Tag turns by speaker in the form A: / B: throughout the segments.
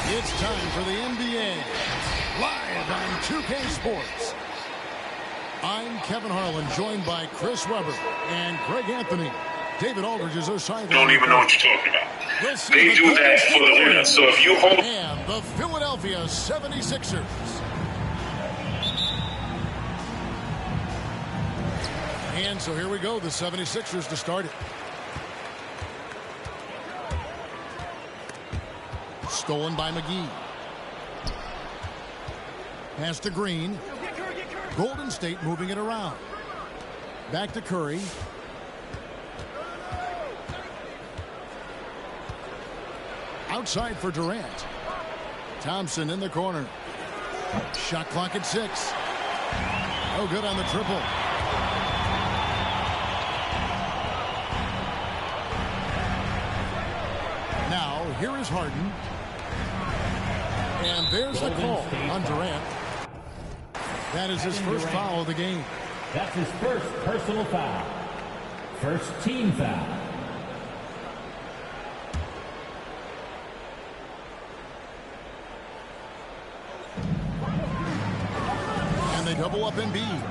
A: It's time for the NBA, live on 2K Sports. I'm Kevin Harlan, joined by Chris Webber and Greg Anthony. David Aldridge is our side.
B: Don't even know what you're talking about. They do that for the winner. So if you hold...
A: And the Philadelphia 76ers. And so here we go, the 76ers to start it. Stolen by McGee. Pass to Green. Golden State moving it around. Back to Curry. Outside for Durant. Thompson in the corner. Shot clock at 6. No good on the triple. Now, here is Harden. And there's the call on Durant. That is his first foul of the game.
C: That's his first personal foul. First team foul.
A: And they double up Embiid.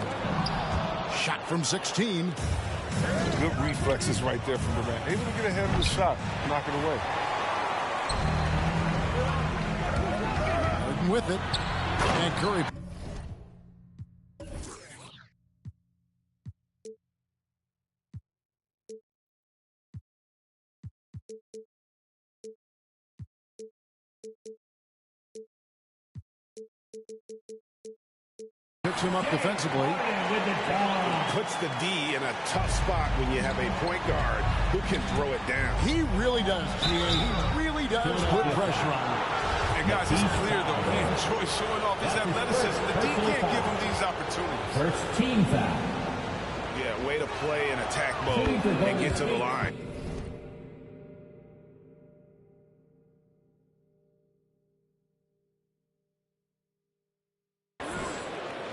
A: Shot from 16.
D: Good reflexes right there from Durant. Able to get ahead of the shot, knock it away.
A: With it, and Curry. Picks him up defensively.
E: Puts the D in a tough spot when you have a point guard who can throw it down.
A: He really does, GA. He really does put pressure on him.
D: And guys, it's clear though, he enjoys showing off his athleticism. The D can't give him these opportunities.
C: First team foul.
E: Yeah, way to play in attack mode and get to the line.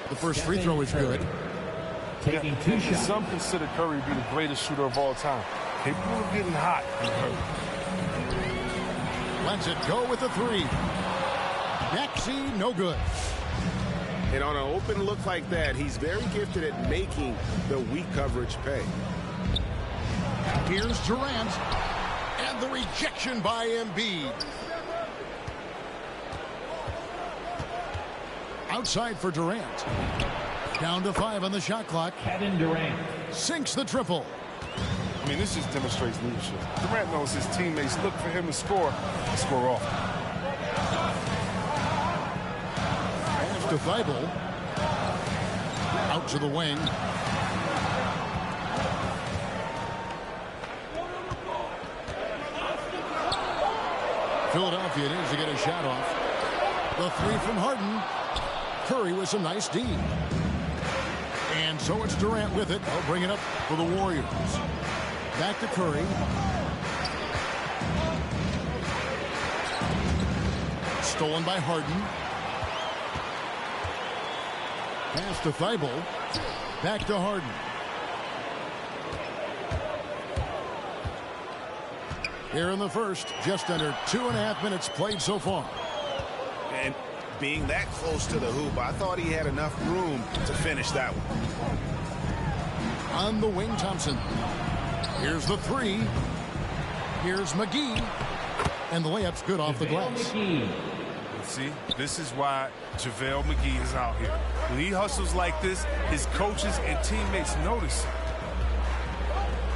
A: The first free throw is good.
C: Taking two shots.
D: Some consider Curry to be the greatest shooter of all time. Capable of getting hot in Curry.
A: Lets it go with the 3. Maxey, no good.
E: And on an open look like that, he's very gifted at making the weak coverage pay.
A: Here's Durant. And the rejection by Embiid. Outside for Durant. Down to 5 on the shot clock.
C: Kevin Durant.
A: Sinks the triple.
D: I mean, this just demonstrates leadership. Durant knows his teammates look for him to score off.
A: Pass to Thibault. Out to the wing. Philadelphia needs to get a shot off. The 3 from Harden. Curry with some nice D. And so it's Durant with it. They'll bring it up for the Warriors. Back to Curry. Stolen by Harden. Pass to Thibault. Back to Harden. Here in the first, just under 2.5 minutes played so far.
E: being that close to the hoop, I thought he had enough room to finish that one.
A: On the wing, Thompson. Here's the three. Here's McGee. And the layup's good off the glass.
D: See, this is why JaVale McGee is out here. When he hustles like this, his coaches and teammates notice.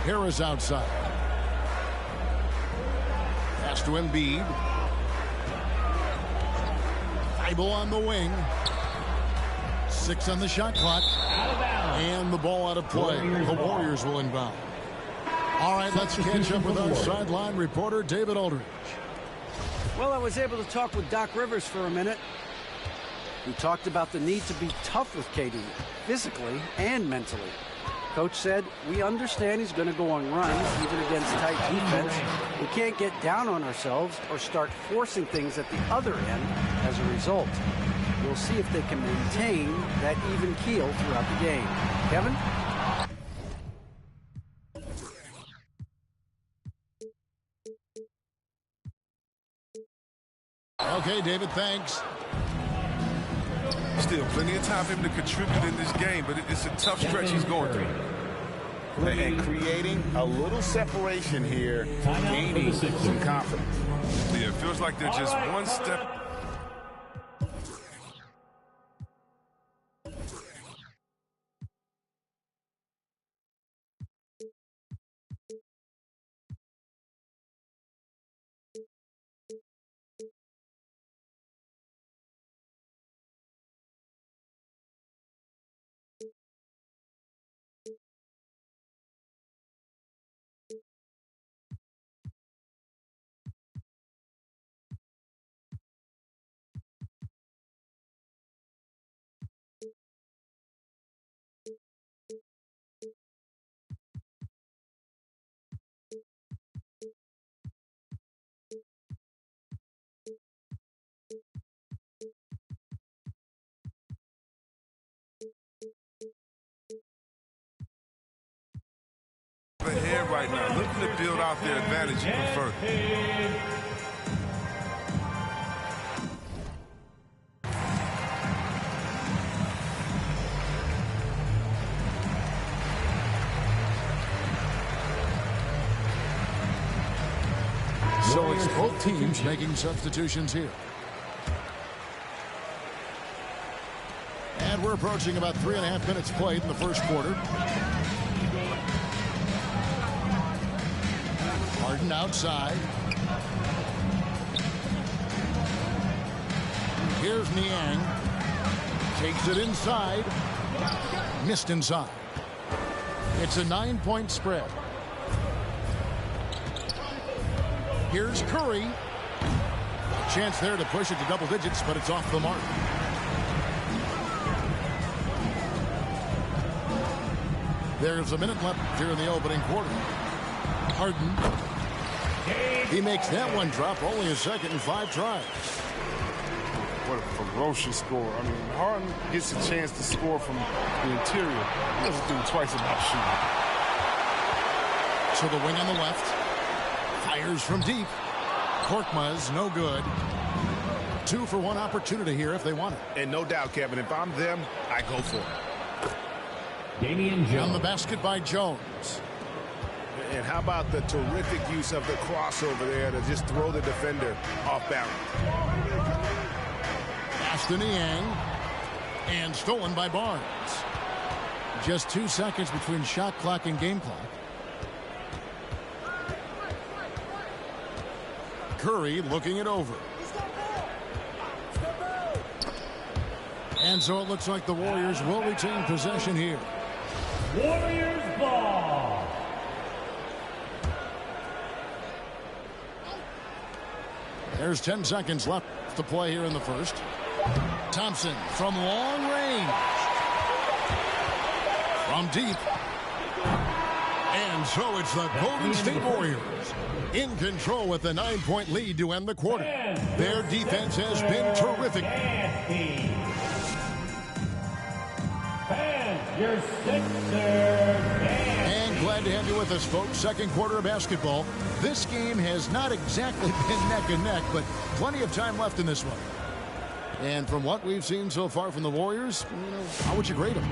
A: Harris outside. Pass to Embiid. Thibault on the wing. 6 on the shot clock. And the ball out of play. The Warriors will inbound. All right, let's catch up with our sideline reporter, David Aldridge.
F: Well, I was able to talk with Doc Rivers for a minute. He talked about the need to be tough with KD, physically and mentally. Coach said, we understand he's going to go on runs, even against tight defense. We can't get down on ourselves or start forcing things at the other end as a result. We'll see if they can maintain that even keel throughout the game. Kevin?
A: Okay, David, thanks.
D: Still plenty of time for him to contribute in this game, but it's a tough stretch he's going through.
E: And creating a little separation here, gaining some confidence.
D: Yeah, it feels like they're just one step. Ahead right now, looking to build out their advantage even further.
A: So it's both teams making substitutions here. And we're approaching about 3.5 minutes played in the first quarter. Harden outside. Here's Niang. Takes it inside. Missed inside. It's a 9-point spread. Here's Curry. Chance there to push it to double digits, but it's off the mark. There's a minute left here in the opening quarter. Harden. He makes that one drop, only a second and 5 tries.
D: What a ferocious score. I mean, Harden gets a chance to score from the interior. He doesn't think twice about shooting.
A: So the wing on the left. Fires from deep. Korkmaz, no good. 2 for 1 opportunity here if they want it.
E: And no doubt, Kevin, if I'm them, I go for it.
A: On the basket by Jones.
E: And how about the terrific use of the crossover there to just throw the defender off balance.
A: Pass to Niang. And stolen by Barnes. Just 2 seconds between shot clock and game clock. Curry looking it over. And so it looks like the Warriors will retain possession here.
C: Warriors ball.
A: There's 10 seconds left to play here in the first. Thompson from long range. From deep. And so it's the Golden State Warriors in control with a 9-point lead to end the quarter. Their defense has been terrific.
C: Your Sixers.
A: And glad to have you with us, folks. Second quarter of basketball. This game has not exactly been neck and neck, but plenty of time left in this one. And from what we've seen so far from the Warriors, how would you grade them?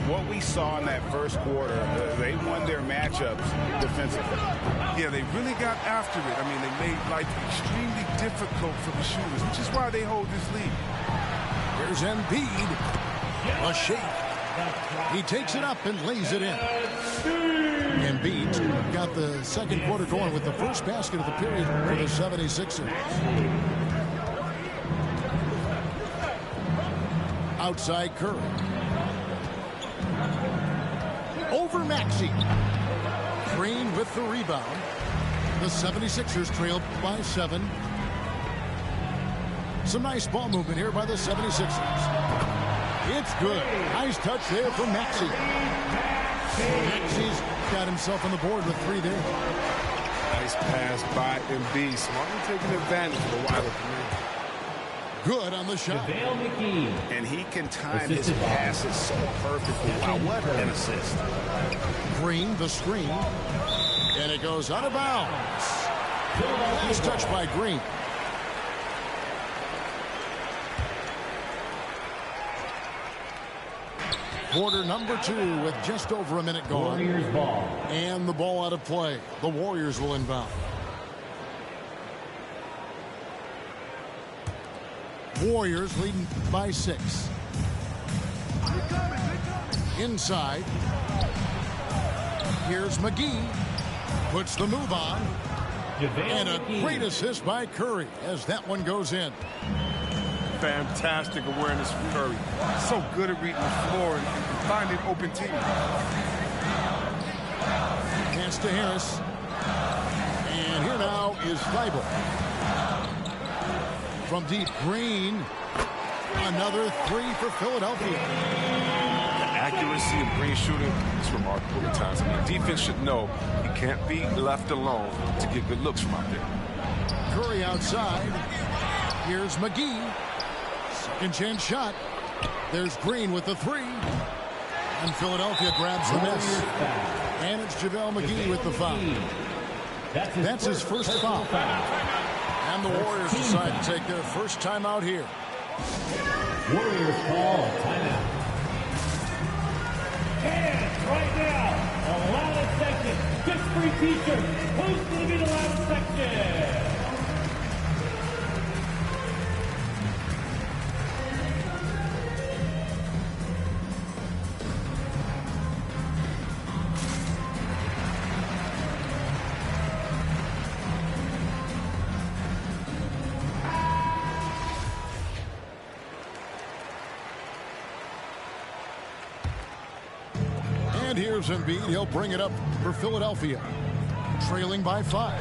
E: What we saw in that first quarter, they won their matchups defensively.
D: Yeah, they really got after it. I mean, they made life extremely difficult for the shooters, which is why they hold this lead.
A: Here's Embiid. A shake. He takes it up and lays it in. Embiid got the second quarter going with the first basket of the period for the 76ers. Outside Curry. Over Maxey. Green with the rebound. The 76ers trailed by 7. Some nice ball movement here by the 76ers. It's good. Nice touch there from Maxey. Maxey's got himself on the board with 3 there.
D: Nice pass by Embiid. Smartly taking advantage of the wide open.
A: Good on the shot.
E: And he can time his passes so perfectly. Wow, what an assist.
A: Green, the screen. And it goes out of bounds. Nice touch by Green. Quarter number 2 with just over a minute gone.
C: Warriors ball.
A: And the ball out of play. The Warriors will inbound. Warriors leading by 6. Inside. Here's McGee. Puts the move on. And a great assist by Curry as that one goes in.
D: Fantastic awareness from Curry. So good at reading the floor and finding open teams.
A: Pass to Harris. And here now is Thibault. From deep, Green. Another 3 for Philadelphia.
D: The accuracy of Green shooting is remarkable at times. I mean, defense should know he can't be left alone to get good looks from out there.
A: Curry outside. Here's McGee. Second chance shot. There's Green with the 3. And Philadelphia grabs the miss. And it's JaVale McGee with the foul. That's his first foul. And the Warriors decide to take their first timeout here.
C: Warriors ball timeout. And right now, the loudest section, just free t-shirts. Who's going to be the loudest section?
A: And here's Embiid. He'll bring it up for Philadelphia. Trailing by 5.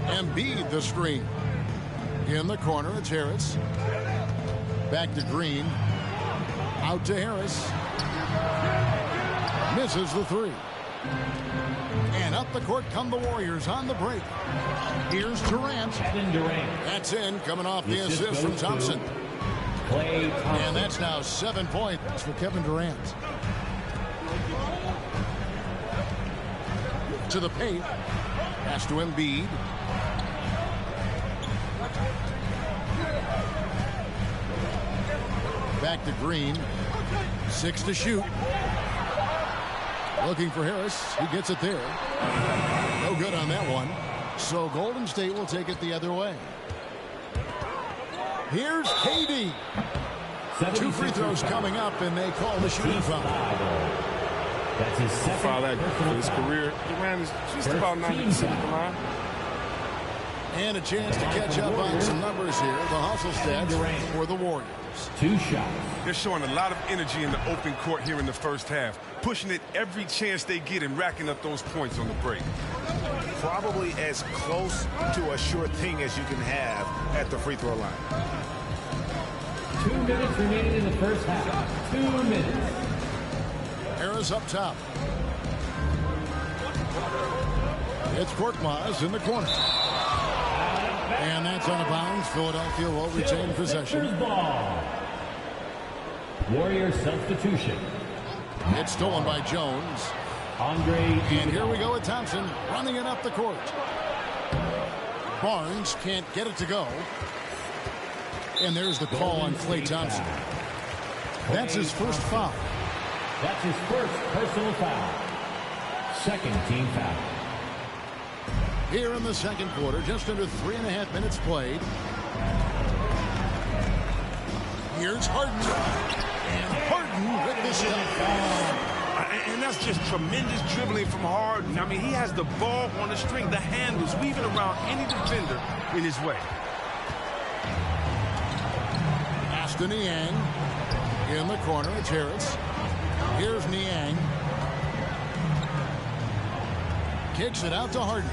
A: Embiid the screen. In the corner, it's Harris. Back to Green. Out to Harris. Misses the 3. And up the court come the Warriors on the break. Here's Durant. That's in, coming off the assist from Thompson. And that's now 7 points for Kevin Durant. To the paint. Pass to Embiid. Back to Green. 6 to shoot. Looking for Harris. He gets it there. No good on that one. So Golden State will take it the other way. Here's KD. 2 free throws coming up, and they call the shooting foul.
C: That's his second
D: Foul that for his career. Durant is just about 90% of the line.
A: And a chance to catch up on some numbers here. The hustle stats for the Warriors.
C: 2 shots.
D: They're showing a lot of energy in the open court here in the first half, pushing it every chance they get and racking up those points on the break.
E: Probably as close to a sure thing as you can have at the free throw line.
C: 2 minutes remaining in the first half. 2 minutes.
A: Harris up top. It's Korkmaz in the corner. And that's out of bounds. Philadelphia will retain possession.
C: Warriors substitution.
A: It's stolen by Jones. And here we go with Thompson running it up the court. Barnes can't get it to go. And there's the call on Klay Thompson. That's his first foul.
C: That's his first personal foul. Second team foul.
A: Here in the second quarter, just under 3.5 minutes played. Here's Harden. And Harden with the stop.
D: And that's just tremendous dribbling from Harden. I mean, he has the ball on the string, the handles, weaving around any defender in his way.
A: Aston Niang in the corner. It's Harris. Here's Niang. Kicks it out to Harden.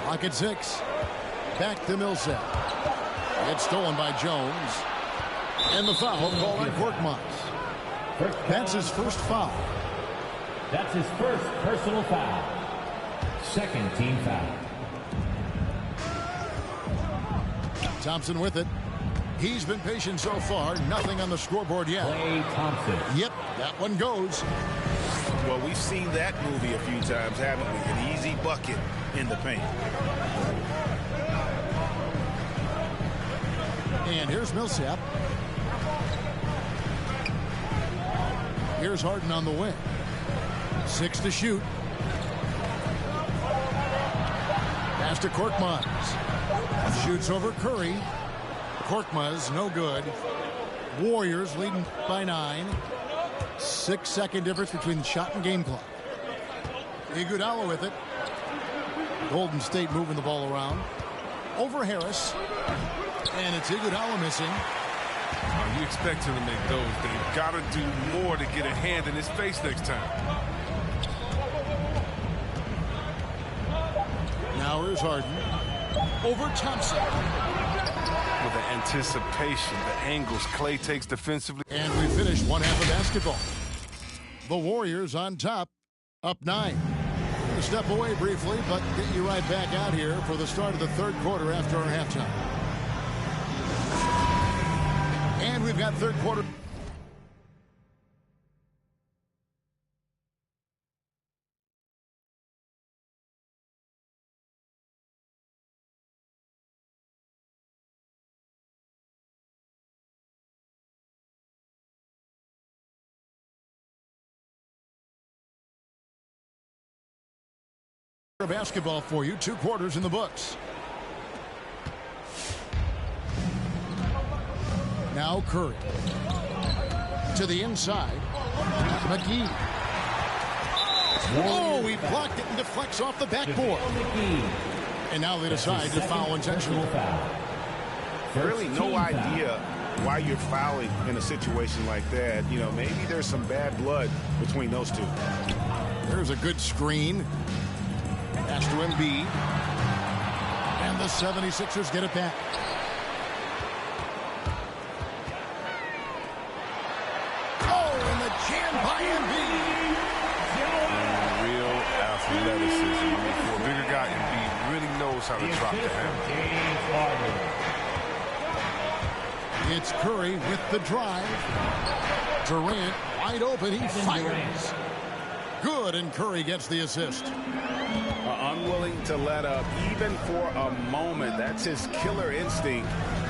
A: Clock at 6. Back to Millsap. It's stolen by Jones. And the foul called on Korkmaz. That's his first foul.
C: That's his first personal foul. Second team foul.
A: Thompson with it. He's been patient so far. Nothing on the scoreboard yet.
C: Klay Thompson.
A: Yep, that one goes.
E: Well, we've seen that movie a few times, haven't we? An easy bucket in the paint.
A: And here's Millsap. Here's Harden on the wing. 6 to shoot. Pass to Korkmaz. Shoots over Curry. Korkmaz, no good. Warriors leading by 9. 6-second difference between the shot and game clock. Iguodala with it. Golden State moving the ball around. Over Harris. And it's Iguodala missing.
D: You expect him to make those. They've got to do more to get a hand in his face next time.
A: Now here's Harden. Over Thompson.
D: With the anticipation, the angles Klay takes defensively.
A: And we finish one half of basketball. The Warriors on top, up 9. We'll step away briefly, but get you right back out here for the start of the third quarter after our halftime. And we've got third quarter. Basketball for you. 2 quarters in the books. Now Curry. To the inside. McGee. Oh, he blocked it and deflects off the backboard. And now they decide to foul intentionally.
E: Really no idea why you're fouling in a situation like that. You know, maybe there's some bad blood between those two.
A: There's a good screen. Pass to Embiid. And the 76ers get it back. Oh, and the jam by Embiid.
D: Real athleticism. I mean, for a bigger guy, Embiid really knows how to drop the hammer.
A: It's Curry with the drive. Durant wide open. He fires. Good, and Curry gets the assist.
E: Unwilling to let up even for a moment. That's his killer instinct,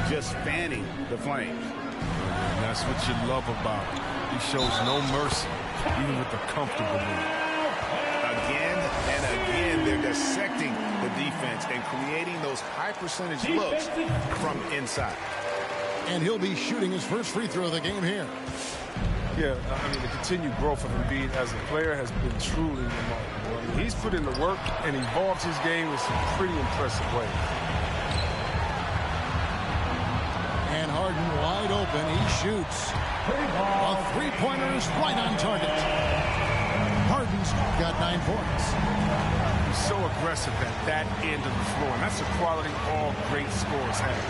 E: just fanning the flames.
D: And that's what you love about him. He shows no mercy, even with the comfortable lead.
E: Again and again, they're dissecting the defense and creating those high-percentage looks from inside.
A: And he'll be shooting his first free throw of the game here.
D: Yeah, I mean, the continued growth of Embiid as a player has been truly remarkable. I mean, he's put in the work and evolved his game in some pretty impressive ways.
A: And Harden wide open. He shoots. A three-pointer is right on target. Harden's got 9 points.
D: He's so aggressive at that end of the floor, and that's a quality all great scorers have.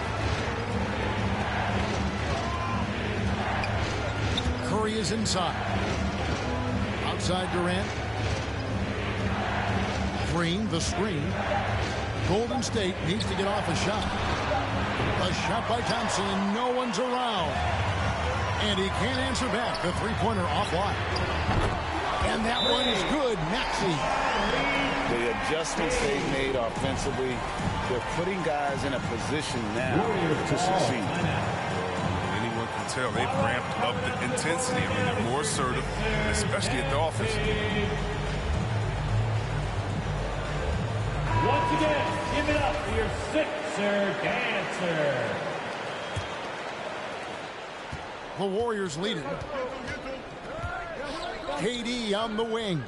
A: Curry is inside. Outside Durant. Green, the screen. Golden State needs to get off a shot. A shot by Thompson, and no one's around. And he can't answer back. The three-pointer offline. And that one is good. Maxey.
E: The adjustments they've made offensively, they're putting guys in a position now to succeed.
D: Anyone can tell they've ramped up the intensity. I mean, they're more assertive, especially at the offensive end.
C: Once again, give it up for your Sixer dancer.
A: The Warriors lead it. KD on the wing.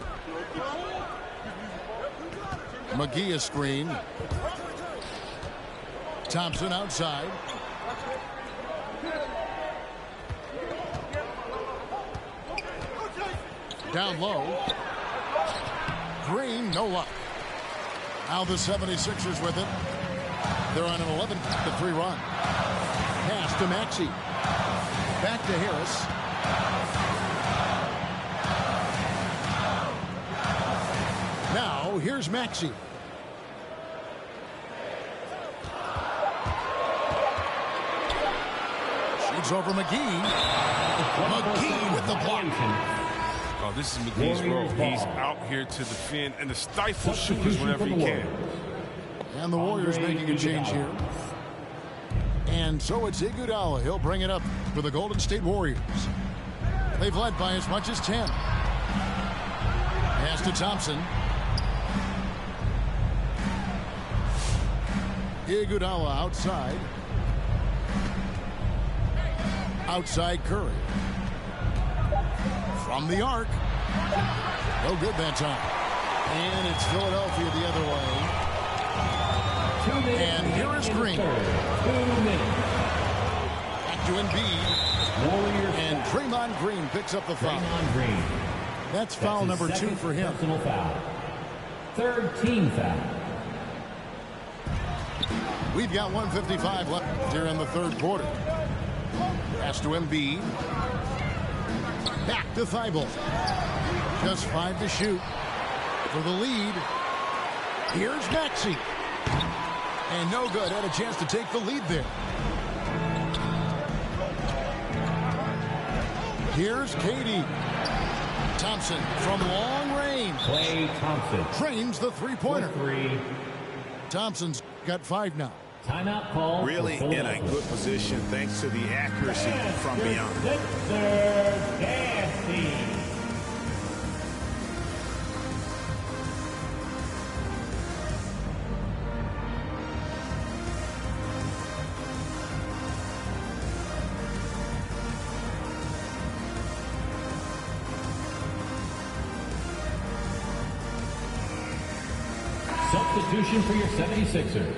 A: McGee a screen. Thompson outside. Down low. Green, no luck. Now the 76ers with it. They're on an 11-3 run. Pass to Maxey. Back to Harris. Now here's Maxey. Shoots over McGee. McGee with the block.
D: Oh, this is McGee's role. He's out here to defend and to stifle shooters whenever he can.
A: And the Warriors making a change here. And so it's Iguodala. He'll bring it up for the Golden State Warriors. They've led by as much as 10. Pass to Thompson. Iguodala outside. Outside Curry. From the arc. No good that time. And it's Philadelphia the other way. And here is Green.
C: 2 minutes.
A: Back to Embiid.
C: Warriors.
A: And Draymond Green picks up the foul.
C: Draymond Green.
A: That's foul number 2 for him.
C: Personal foul. Third team foul.
A: We've got 1:55 left here in the third quarter. Pass to Embiid. Back to Thibault. Just 5 to shoot for the lead. Here's Maxey. And no good. Had a chance to take the lead there. Here's KD. Thompson from long range.
C: Klay Thompson.
A: Trains the three-pointer.
C: 3.
A: Thompson's got 5 now.
C: Timeout call.
E: Really in a good position thanks to the accuracy from beyond.
C: Sixer dancing. Substitution for your 76ers.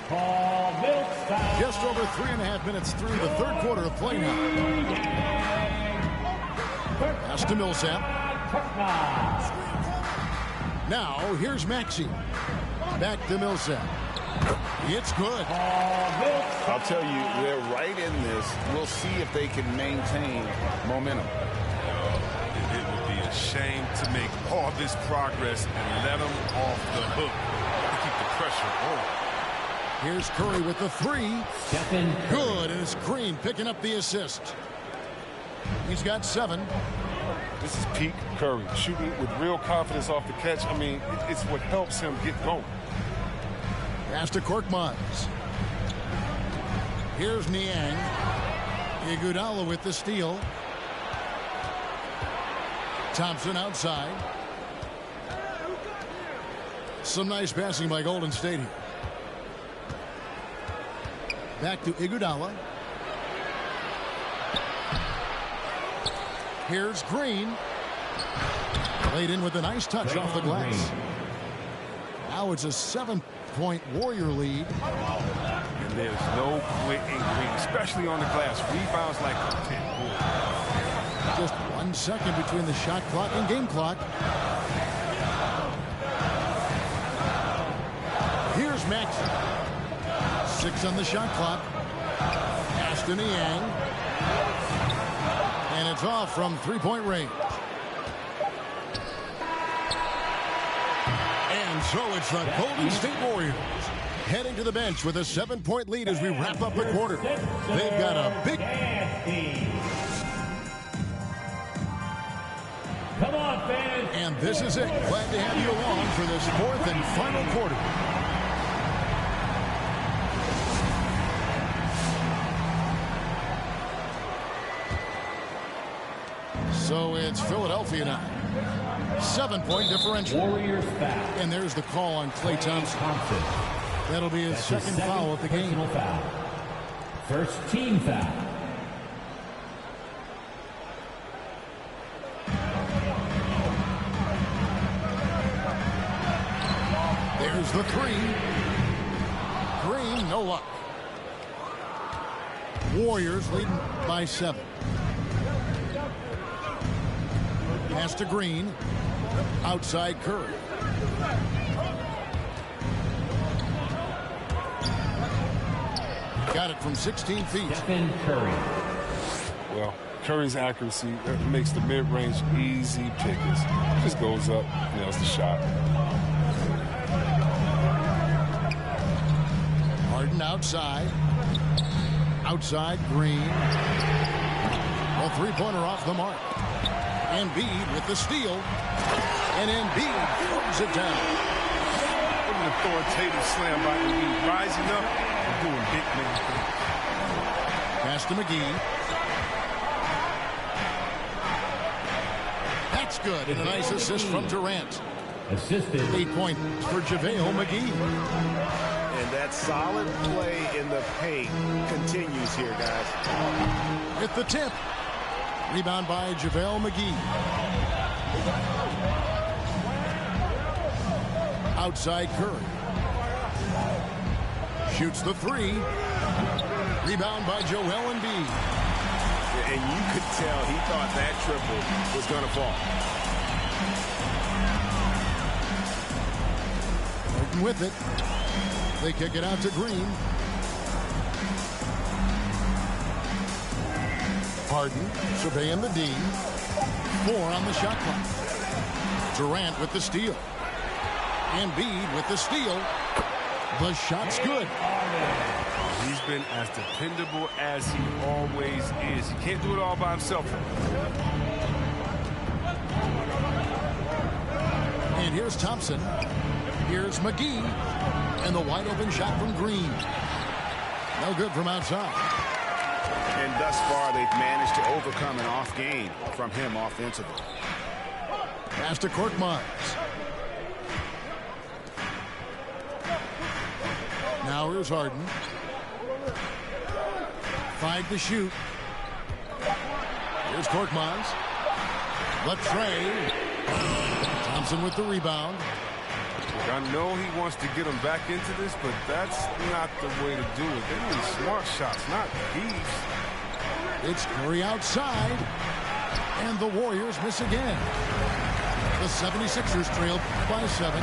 C: Paul Milstein.
A: Just over 3.5 minutes through the third quarter of play now. Pass to Millsap. Now here's Maxey. Back to Millsap. It's good.
E: I'll tell you, they're right in this. We'll see if they can maintain momentum.
D: It would be a shame to make all this progress and let them off the hook. To keep the pressure on.
A: Here's Curry with the 3.
C: Stephen
A: Good, and it's Green picking up the assist. He's got 7.
D: This is peak Curry, shooting with real confidence off the catch. I mean, it's what helps him get going.
A: Pass to Korkmaz. Here's Niang. Iguodala with the steal. Thompson outside. Some nice passing by Golden State here. Back to Iguodala. Here's Green. Laid in with a nice touch off the glass. Now it's a 7-point Warrior lead.
D: And there's no quitting Green, especially on the glass. Rebounds like a pit bull.
A: Just 1 second between the shot clock and game clock. Here's Maxey. 6 on the shot clock. Pass to Niang. And it's off from 3-point range. And so it's the Golden State Warriors heading to the bench with a 7-point lead as we wrap up the quarter. They've got a big...
C: Come on, fans.
A: And this is it. Glad to have you along for this fourth and final quarter. So it's Philadelphia now. 7-point differential.
C: Warriors foul.
A: And there's the call on Klay Thompson. That'll be his second foul of the game.
C: Foul. First team foul.
A: There's the three. Green, no luck. Warriors leading by 7. Pass to Green. Outside Curry. Got it from 16 feet.
C: Stephen Curry.
D: Well, Curry's accuracy makes the mid-range easy pickers. Just goes up, nails the shot.
A: Harden outside. Outside Green. A three-pointer off the mark. Embiid with the steal. And Embiid throws it down.
D: An authoritative slam by Embiid. Rising up and doing big man things.
A: Pass to McGee. That's good. And a nice assist from Durant.
C: Assisted.
A: 8 points for JaVale McGee.
E: And that solid play in the paint continues here, guys.
A: At the tip. Rebound by JaVale McGee. Outside Curry. Shoots the three. Rebound by Joel Embiid.
E: And you could tell he thought that triple was going to fall.
A: Harden with it. They kick it out to Green. Harden surveying the D. 4 on the shot clock. Durant with the steal. Embiid with the steal. The shot's good.
D: He's been as dependable as he always is. He can't do it all by himself.
A: And here's Thompson. Here's McGee. And the wide open shot from Green. No good from outside.
E: And thus far, they've managed to overcome an off game from him offensively.
A: Pass to Korkmaz. Now here's Harden. 5 to shoot. Here's Korkmaz. Latrey. Thompson with the rebound.
D: I know he wants to get him back into this, but that's not the way to do it. They need smart shots, not thieves.
A: It's Curry outside. And the Warriors miss again. The 76ers trail by 7.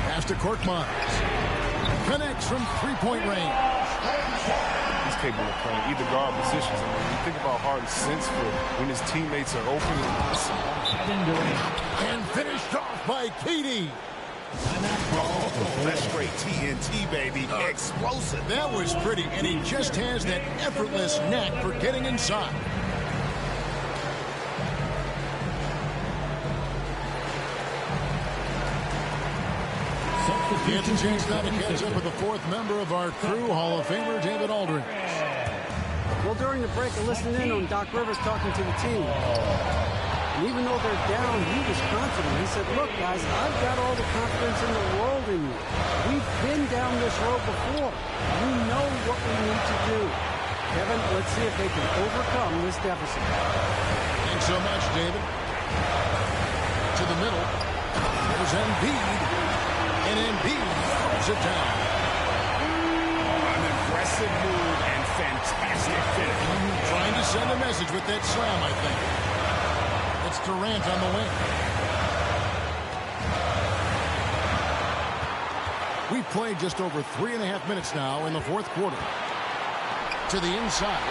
A: Pass to Korkmaz. Connects from three-point range.
D: He's capable of playing either guard positions. I mean, when you think about Harden's sense for when his teammates are open.
A: And finished off by KD.
E: Oh, that's straight TNT, baby. Explosive.
A: That was pretty, and he just has that effortless knack for getting inside. Gets a chance now to catch up with the 4th member of our crew, Hall of Famer David Aldridge.
F: Well, during the break, I listened in on Doc Rivers talking to the team. And even though they're down, he was confident. He said, look, guys, I've got all the confidence in the world in you. We've been down this road before. We know what we need to do. Kevin, let's see if they can overcome this deficit.
A: Thanks so much, David. To the middle. There's Embiid. And Embiid throws it down.
E: An aggressive move and fantastic finish.
A: Trying to send a message with that slam, I think. It's Durant on the wing. We've played just over 3.5 minutes now in the 4th quarter. To the inside.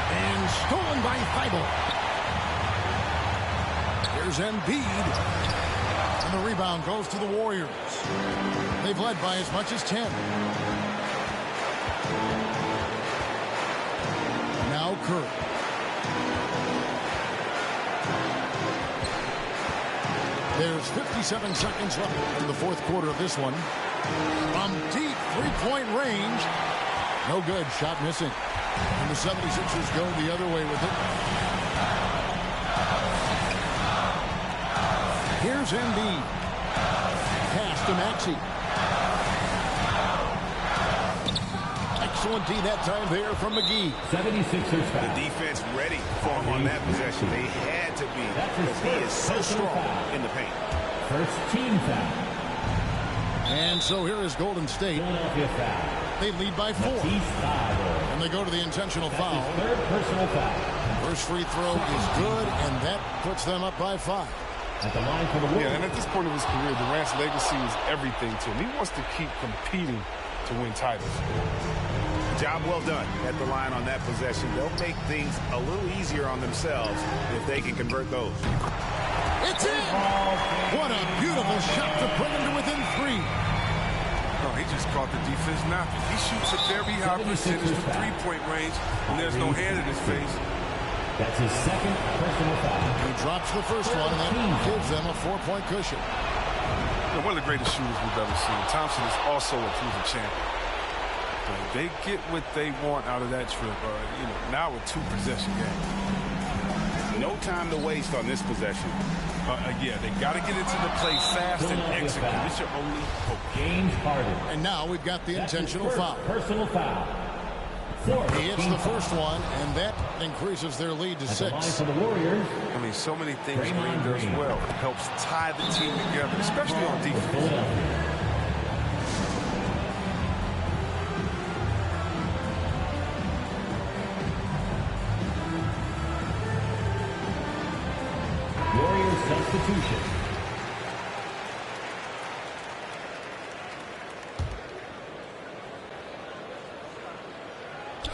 A: And stolen by Thibault. Here's Embiid. And the rebound goes to the Warriors. They've led by as much as 10. Now Curry. There's 57 seconds left in the fourth quarter of this one. From deep three-point range. No good. Shot missing. And the 76ers go the other way with it. Here's Embiid. Pass to Maxey. Excellent D that time there from McGee.
C: 76ers foul.
E: The defense ready for him on that possession. They had to be because he is so strong in the paint.
C: First team foul.
A: And so here is Golden State.
C: Philadelphia foul.
A: They lead by 4. And they go to the intentional foul.
C: Third personal foul.
A: First free throw is good, and that puts them up by 5.
C: At the line for the Warriors.
D: Yeah, and at this point of his career, Durant's legacy is everything to him. He wants to keep competing to win titles.
E: Job well done at the line on that possession. They'll make things a little easier on themselves if they can convert those.
A: It's in! What a beautiful shot to bring him to within 3.
D: No, he just caught the defense napping. He shoots a very high percentage from three-point range, and there's no hand in his face.
C: That's his second personal foul.
A: He drops the first one, and that gives them a 4-point cushion.
D: You know, one of the greatest shooters we've ever seen. Thompson is also a proven champion. But they get what they want out of that trip. Now a 2-possession game.
E: No time to waste on this possession.
D: Yeah, they got to get into the play fast and execute. It's your only hope.
C: James Harden.
A: And now we've got the intentional foul.
C: Personal foul.
A: He hits the first one, and that increases their lead to 6.
C: For the Warriors.
D: I mean, so many things Green does well. It helps tie the team together, especially on defense.
C: Warriors substitution.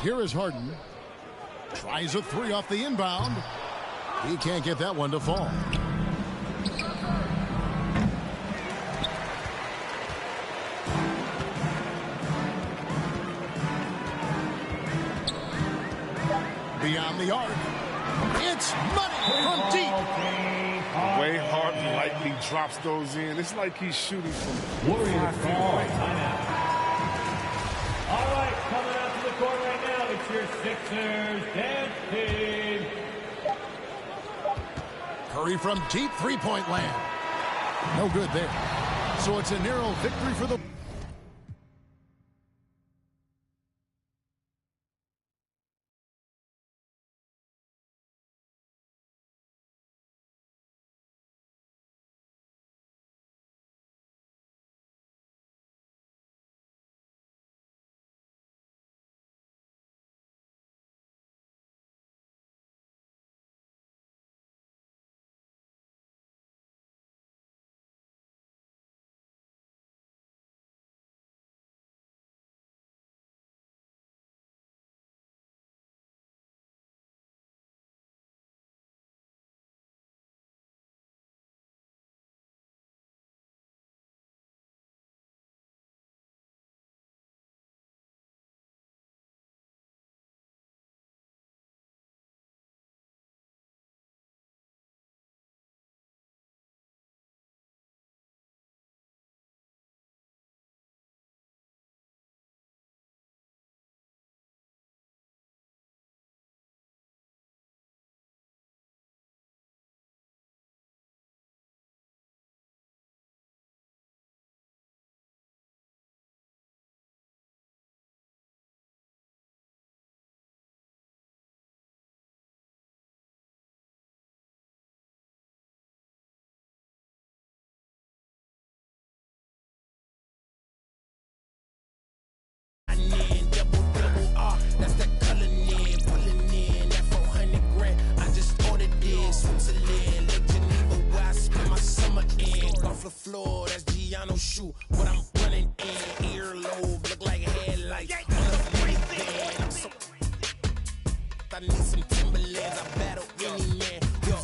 A: Here is Harden. Tries a 3 off the inbound. He can't get that one to fall. Beyond the arc. It's money from deep.
D: The way Harden lightly drops those in, it's like he's shooting from
C: Warriors
D: 5 feet
C: ball.
D: away.
C: Timeout. All right, coming out to the court right now, it's your Sixers dance team.
A: Curry from deep three-point land. No good there. So it's a narrow victory for the...
G: Floor, that's Gianno's shoe. What I'm running in, earlobe, look like headlights. I need some Timberlands, I battle any man. Yo,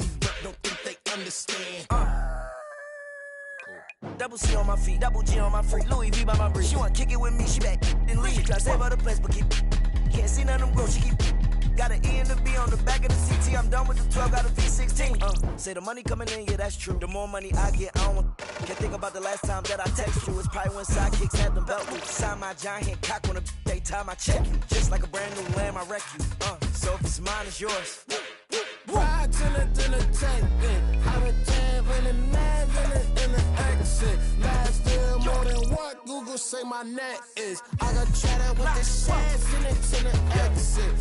G: don't think they understand.
H: Double C on my feet, double G on my freak, Louis V by my breeze. She wanna kick it with me, she back and leave. Try to save her the place, but can't see none of them grow. She keep Got an E and a B on the back of the CT. I'm done with the 12, got a V16. Say the money coming in, yeah, that's true. The more money I get, I don't want. Can't think about the last time that I text you. It's probably when sidekicks had them belt loops. Sign my giant cock on a daytime, I check you. Just like a brand new lamb, I wreck you. So if it's mine, it's yours.
G: Ride to the tank, I'm a jam in the man in the exit. Last year more than what Google say my net is. I got chatted with the shares in it to the exit.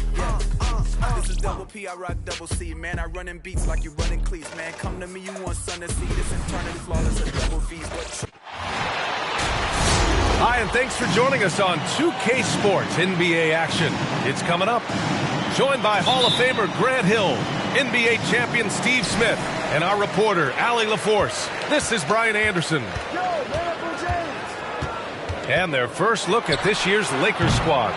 I: This is double P, I rock double C, man. I run in beats like you running cleats, man. Come to me, you want sun to see. This eternity flawless, a double V's.
J: Hi, and thanks for joining us on 2K Sports NBA action. It's coming up. Joined by Hall of Famer Grant Hill, NBA champion Steve Smith, and our reporter, Allie LaForce. This is Brian Anderson. And their first look at this year's Lakers squad.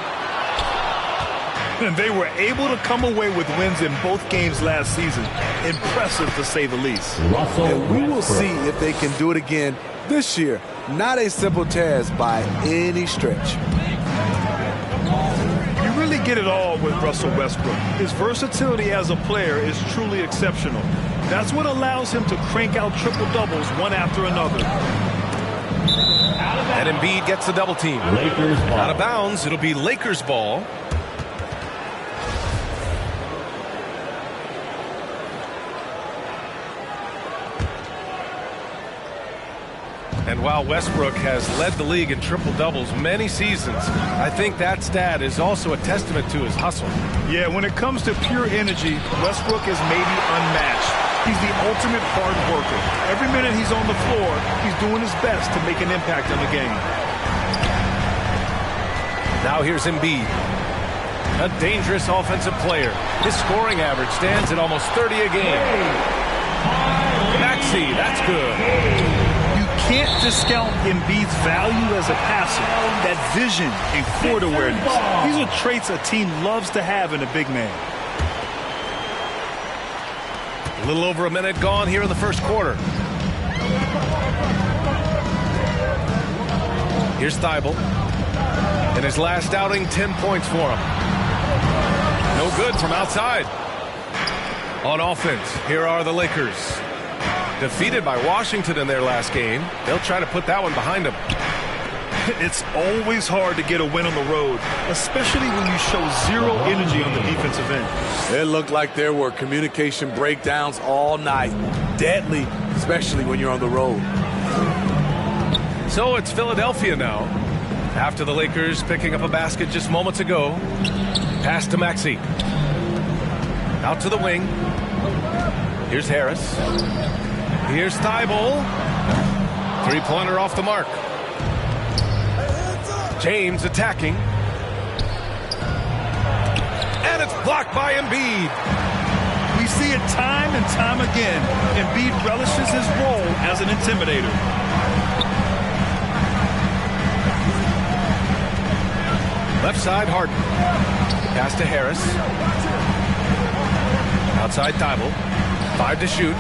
K: And they were able to come away with wins in both games last season. Impressive, to say the least.
L: And we will see if they can do it again this year. Not a simple task by any stretch.
K: You really get it all with Russell Westbrook. His versatility as a player is truly exceptional. That's what allows him to crank out triple-doubles one after another.
J: And Embiid gets the double team.
C: Lakers ball.
J: Out of bounds, it'll be Lakers ball. And while Westbrook has led the league in triple-doubles many seasons, I think that stat is also a testament to his hustle.
K: Yeah, when it comes to pure energy, Westbrook is maybe unmatched. He's the ultimate hard worker. Every minute he's on the floor, he's doing his best to make an impact on the game.
J: Now here's Embiid, a dangerous offensive player. His scoring average stands at almost 30 a game. Maxey, that's good.
K: Can't discount Embiid's value as a passer, that vision and court awareness. These are traits a team loves to have in a big man.
J: A little over a minute gone here in the first quarter. Here's Thibault. In his last outing, 10 points for him. No good from outside. On offense, here are the Lakers. Defeated by Washington in their last game. They'll try to put that one behind them.
K: It's always hard to get a win on the road, especially when you show zero energy on the defensive end.
L: It looked like there were communication breakdowns all night. Deadly, especially when you're on the road.
J: So it's Philadelphia now. After the Lakers picking up a basket just moments ago. Pass to Maxey. Out to the wing. Here's Harris. Here's Thibault. Three-pointer off the mark. James attacking. And it's blocked by Embiid.
K: We see it time and time again. Embiid relishes his role as an intimidator.
J: Left side, Harden. Pass to Harris. Outside Thibault. 5 to shoot.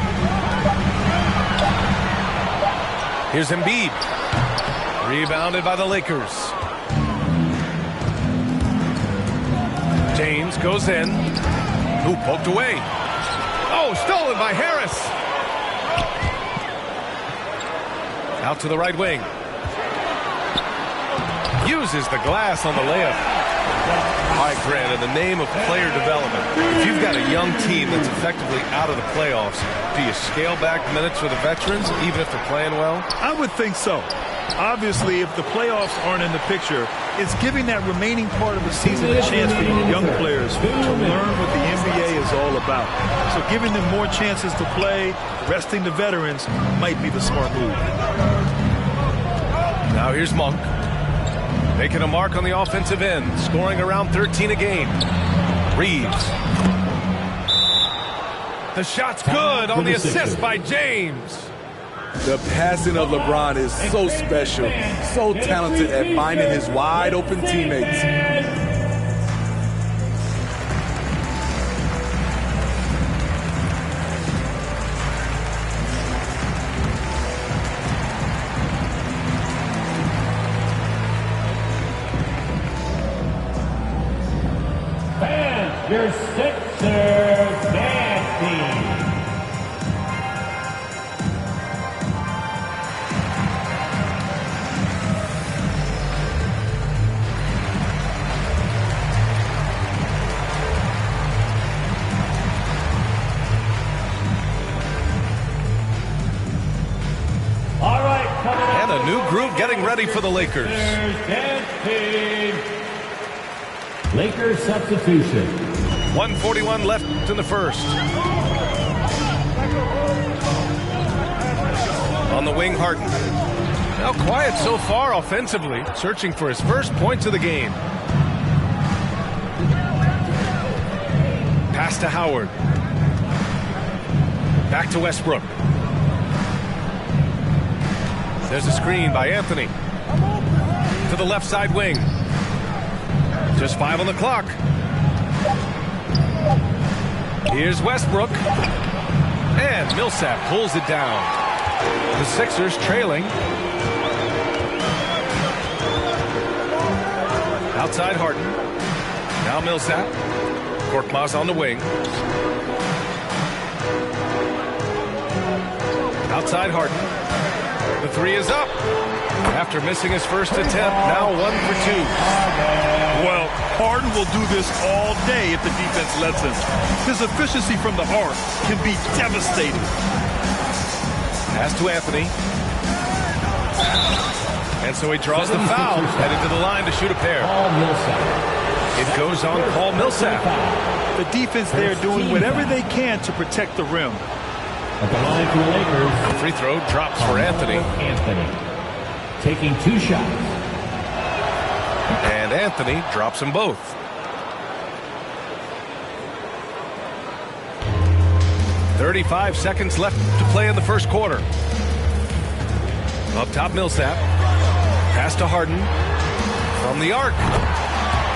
J: Here's Embiid. Rebounded by the Lakers. James goes in. Ooh, poked away. Oh, stolen by Harris. Out to the right wing. Uses the glass on the layup. All right, Grant, in the name of player development, if you've got a young team that's effectively out of the playoffs, do you scale back minutes for the veterans, even if they're playing well?
K: I would think so. Obviously, if the playoffs aren't in the picture, it's giving that remaining part of the season a chance for young players to learn what the NBA is all about. So giving them more chances to play, resting the veterans, might be the smart move.
J: Now here's Monk. Making a mark on the offensive end, scoring around 13 a game. Reeves. The shot's good on the assist by James.
L: The passing of LeBron is so special, so talented at finding his wide open teammates.
C: Fans, your
J: A new group getting ready for the Lakers.
C: Lakers substitution.
J: 1:41 left in the first. On the wing, Harden. Now quiet so far offensively, searching for his first points of the game. Pass to Howard. Back to Westbrook. There's a screen by Anthony. To the left side wing. Just 5 on the clock. Here's Westbrook. And Millsap pulls it down. The Sixers trailing. Outside Harden. Now Millsap. Korkmaz on the wing. Outside Harden. The three is up. After missing his first attempt, now 1 for 2.
K: Well, Harden will do this all day if the defense lets him. His efficiency from the arc can be devastating.
J: Pass to Anthony. And so he draws the foul, headed to the line to shoot a pair. It goes on Paul Millsap.
K: The defense there doing whatever they can to protect the rim.
C: At the line for the Lakers.
J: Free throw drops for Anthony.
C: Taking 2 shots.
J: And Anthony drops them both. "35 seconds left to play in the first quarter. Up top, Millsap. Pass to Harden. From the arc.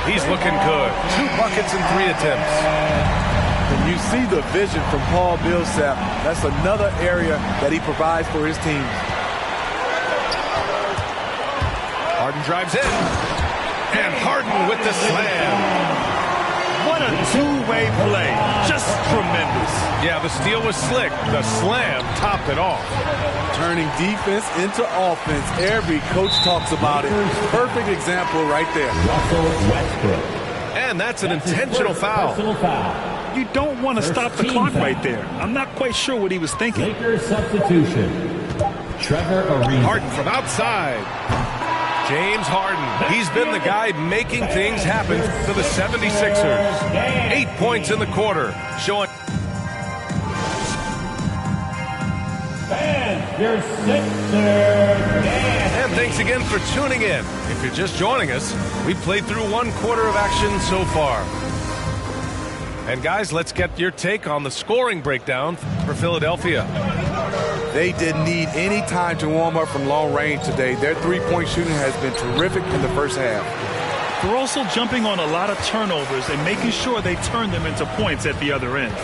J: He's looking good. 2 buckets in 3 attempts.
L: And you see the vision from Paul Millsap. That's another area that he provides for his team.
J: Harden drives in. And Harden with the slam.
K: What a two-way play. Just tremendous.
J: Yeah, the steal was slick. The slam topped it off.
L: Turning defense into offense. Every coach talks about it. Perfect example right there.
C: Russell Westbrook.
J: And that's an intentional foul.
K: You don't want to stop the clock right there. I'm not quite sure what he was thinking.
C: Lakers substitution. Trevor Ariza.
J: Harden from outside. James Harden. He's been the guy making things happen for the 76ers. 8 points in the quarter, showing.
C: And your Sixers.
J: And thanks again for tuning in. If you're just joining us, we've played through 1 quarter of action so far. And guys, let's get your take on the scoring breakdown for Philadelphia.
L: They didn't need any time to warm up from long range today. Their three-point shooting has been terrific in the first half.
K: They're also jumping on a lot of turnovers and making sure they turn them into points at the other end.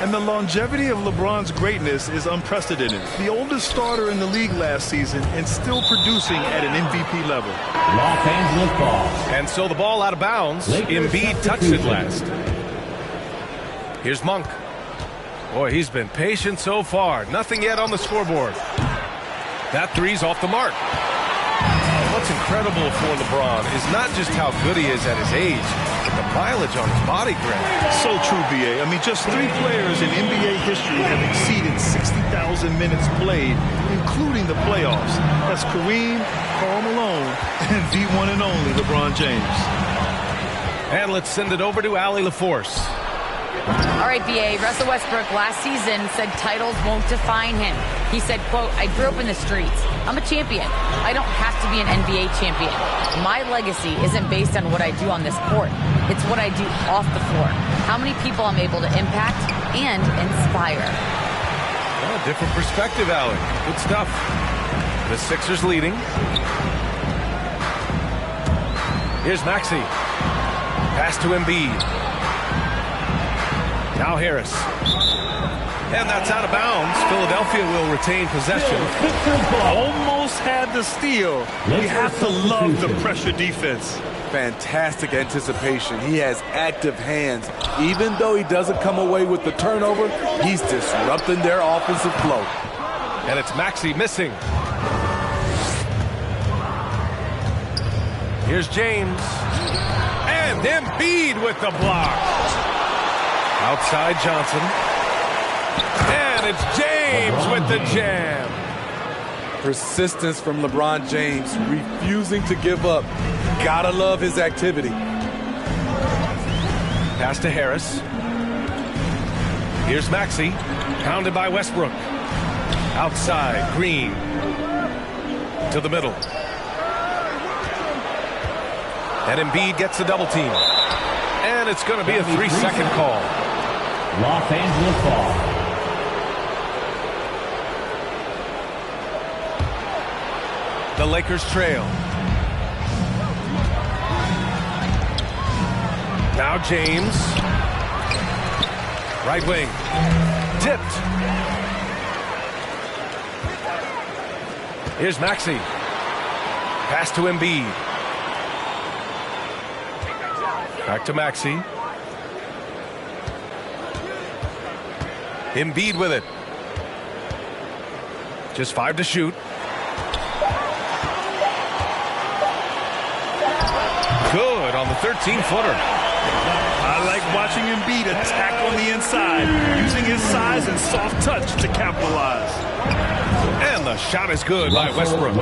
K: And the longevity of LeBron's greatness is unprecedented. The oldest starter in the league last season and still producing at an MVP level.
C: Los Angeles ball.
J: And so the ball out of bounds. Embiid touched it last. Here's Monk. Boy, he's been patient so far. Nothing yet on the scoreboard. That three's off the mark. What's incredible for LeBron is not just how good he is at his age, but the mileage on his body grip.
K: So true, B.A. I mean, just 3 players in NBA history have exceeded 60,000 minutes played, including the playoffs. That's Kareem, Karl Malone, and the one and only LeBron James.
J: And let's send it over to Allie LaForce.
M: All right, B.A. Russell Westbrook last season said titles won't define him. He said, quote, "I grew up in the streets. I'm a champion. I don't have to be an NBA champion. My legacy isn't based on what I do on this court. It's what I do off the floor. How many people I'm able to impact and inspire."
J: Well, different perspective, Allie. Good stuff. The Sixers leading. Here's Maxey. Pass to Embiid. Now Harris. And that's out of bounds. Philadelphia will retain possession.
K: Almost had the steal. You have to love the pressure defense.
L: Fantastic anticipation. He has active hands. Even though he doesn't come away with the turnover, he's disrupting their offensive flow.
J: And it's Maxey missing. Here's James. And Embiid with the block. Outside Johnson. And it's James with the jam.
L: Persistence from LeBron James, refusing to give up. Gotta love his activity.
J: Pass to Harris. Here's Maxey, pounded by Westbrook. Outside, Green. To the middle. And Embiid gets the double team. And it's going to be a 3-second call.
C: Los Angeles ball.
J: The Lakers trail. Now James. Right wing. Tipped. Here's Maxey. Pass to Embiid. Back to Maxey. Embiid with it. Just 5 to shoot. Good on the 13-footer.
K: I like watching Embiid attack on the inside, using his size and soft touch to capitalize.
J: And the shot is good by Westbrook.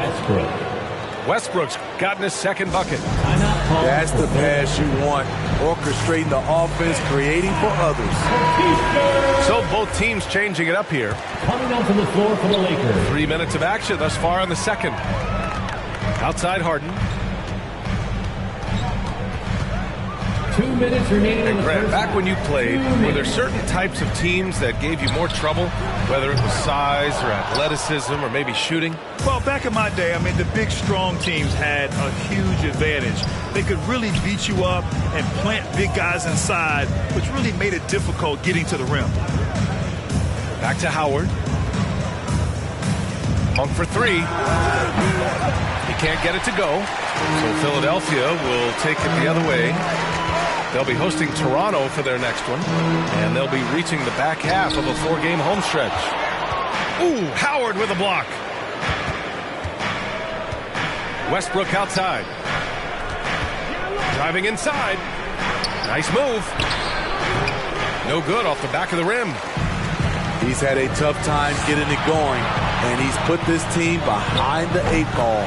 J: Westbrook's gotten his second bucket.
L: That's the pass you want. Orchestrating the offense, creating for others.
J: So both teams changing it up here.
C: Coming onto the floor for the Lakers.
J: 3 minutes of action thus far in the second. Outside Harden.
C: 2 minutes remaining in the
J: Grant,
C: first
J: back
C: half.
J: when you played, were there certain types of teams that gave you more trouble, whether it was size or athleticism or maybe shooting?
K: Well, back in my day, I mean, the big, strong teams had a huge advantage. They could really beat you up and plant big guys inside, which really made it difficult getting to the rim.
J: Back to Howard. Monk for 3. He can't get it to go, so Philadelphia will take it the other way. They'll be hosting Toronto for their next one, and they'll be reaching the back half of a 4-game home stretch. Ooh, Howard with a block. Westbrook outside. Driving inside. Nice move. No good off the back of the rim.
L: He's had a tough time getting it going, and he's put this team behind the 8 ball.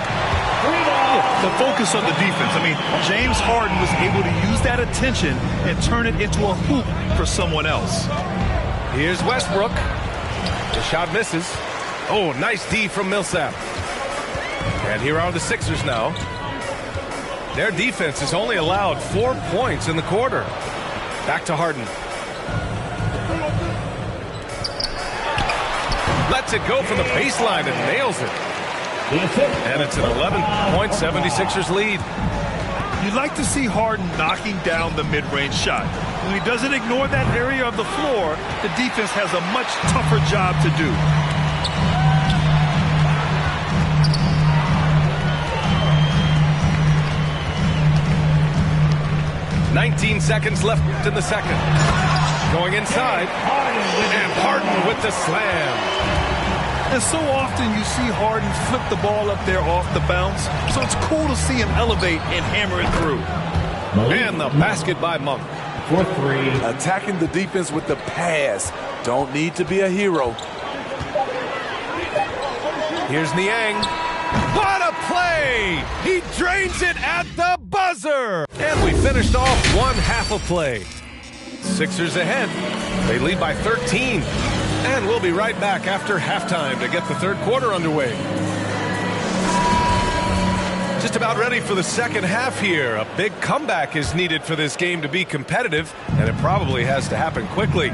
K: The focus on the defense. I mean, James Harden was able to use that attention and turn it into a hoop for someone else.
J: Here's Westbrook. The shot misses. Oh, nice D from Millsap. And here are the Sixers now. Their defense has only allowed 4 points in the quarter. Back to Harden. Lets it go from the baseline and nails it. And it's an 11-point 76ers lead.
K: You'd like to see Harden knocking down the mid-range shot. When he doesn't ignore that area of the floor, the defense has a much tougher job to do.
J: "19 seconds left in the second. Going inside. And Harden with the slam.
K: And so often you see Harden flip the ball up there off the bounce, so it's cool to see him elevate and hammer it through.
J: And the basket by Monk.
C: For 3.
L: Attacking the defense with the pass. Don't need to be a hero.
J: Here's Niang. What a play! He drains it at the buzzer! And we finished off one half of play. Sixers ahead. They lead by 13. And we'll be right back after halftime to get the third quarter underway. Just about ready for the second half here. A big comeback is needed for this game to be competitive, and it probably has to happen quickly.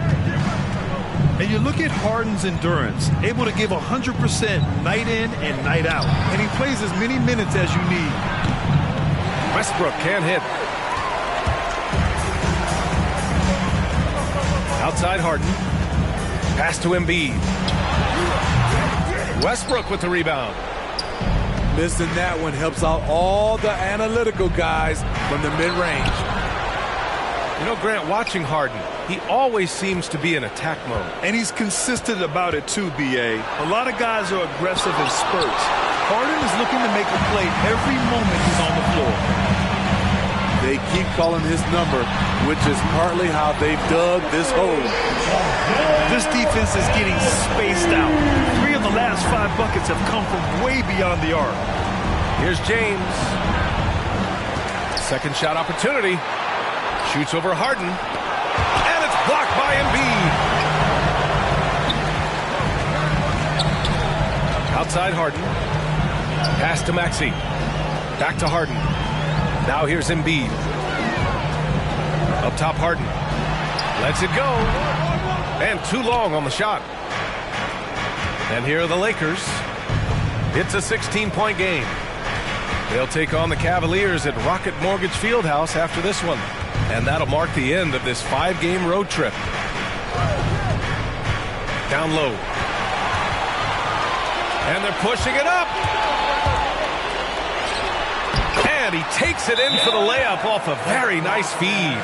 K: And you look at Harden's endurance, able to give 100% night in and night out. And he plays as many minutes as you need.
J: Westbrook can't hit. Outside Harden. Pass to Embiid. Westbrook with the rebound.
L: Missing that one helps out all the analytical guys from the mid-range.
J: You know, Grant, watching Harden, he always seems to be in attack mode.
K: And he's consistent about it too, B.A. A lot of guys are aggressive in spurts. Harden is looking to make a play every moment he's on the floor.
L: They keep calling his number, which is partly how they've dug this hole.
K: This defense is getting spaced out. 3 of the last last 5 buckets have come from way beyond the arc.
J: Here's James. Second shot opportunity. Shoots over Harden. And it's blocked by Embiid. Outside Harden. Pass to Maxey. Back to Harden. Now here's Embiid. Up top Harden. Lets it go. And too long on the shot. And here are the Lakers. It's a 16-point game. They'll take on the Cavaliers at Rocket Mortgage Fieldhouse after this one. And that'll mark the end of this 5-game road trip. Down low. And they're pushing it up. And he takes it in for the layup off a very nice feed.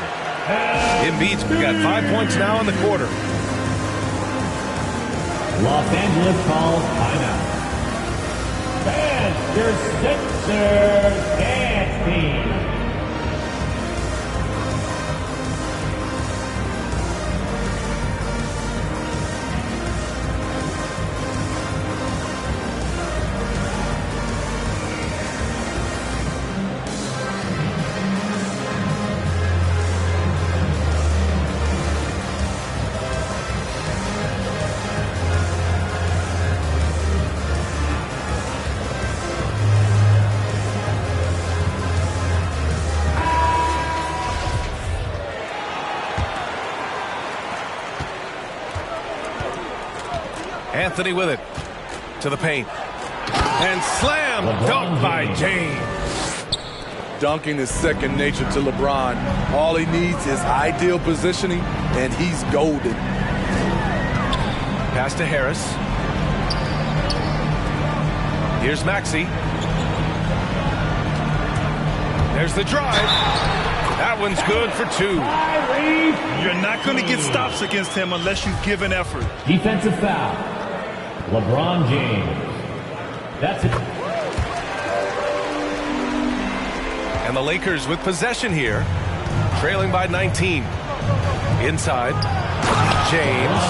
J: Embiid's got 5 points now in the quarter.
C: Los Angeles calls timeout. And your Sixers dance team.
J: Anthony with it to the paint. And slam dunk by James.
L: Dunking is second nature to LeBron. All he needs is ideal positioning, and he's golden.
J: Pass to Harris. Here's Maxey. There's the drive. That one's good for 2.
K: You're not going to get stops against him unless you give an effort.
C: Defensive foul. LeBron James. That's it.
J: And the Lakers with possession here, trailing by 19. Inside, James.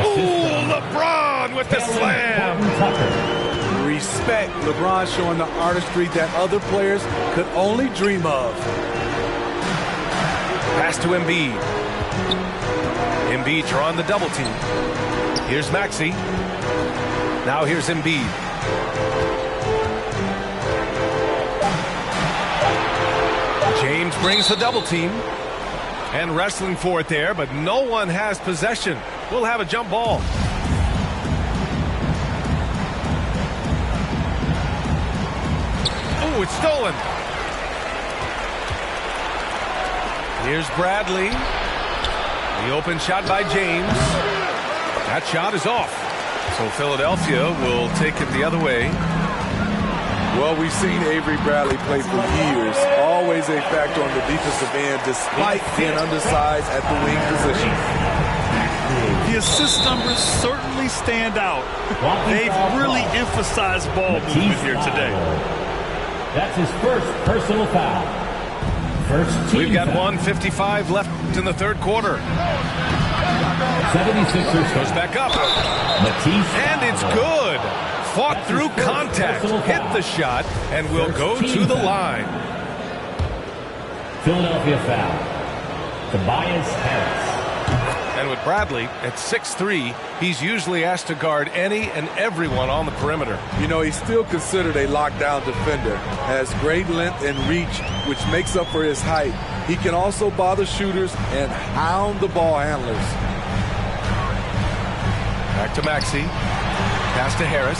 J: Ooh, LeBron with the slam.
L: Respect. LeBron showing the artistry that other players could only dream of.
J: Pass to Embiid. Embiid drawing the double team. Here's Maxey. Now here's Embiid. James brings the double team. And wrestling for it there, but no one has possession. We'll have a jump ball. Oh, it's stolen. Here's Bradley. The open shot by James. That shot is off. So Philadelphia will take it the other way.
L: Well, we've seen Avery Bradley play for years. Always a factor on the defensive end, despite being undersized at the wing position.
K: The assist numbers certainly stand out. They've really emphasized ball movement here today.
C: That's his first personal foul. First team
J: We've got
C: foul.
J: 1:55 left in the third quarter.
C: 76ers
J: goes back up. And it's good. Fought through contact, hit the shot, and will go to the line.
C: Philadelphia foul. Tobias Harris.
J: And with Bradley at 6'3", he's usually asked to guard any and everyone on the perimeter.
L: You know, he's still considered a lockdown defender. Has great length and reach, which makes up for his height. He can also bother shooters and hound the ball handlers.
J: Back to Maxey. Pass to Harris.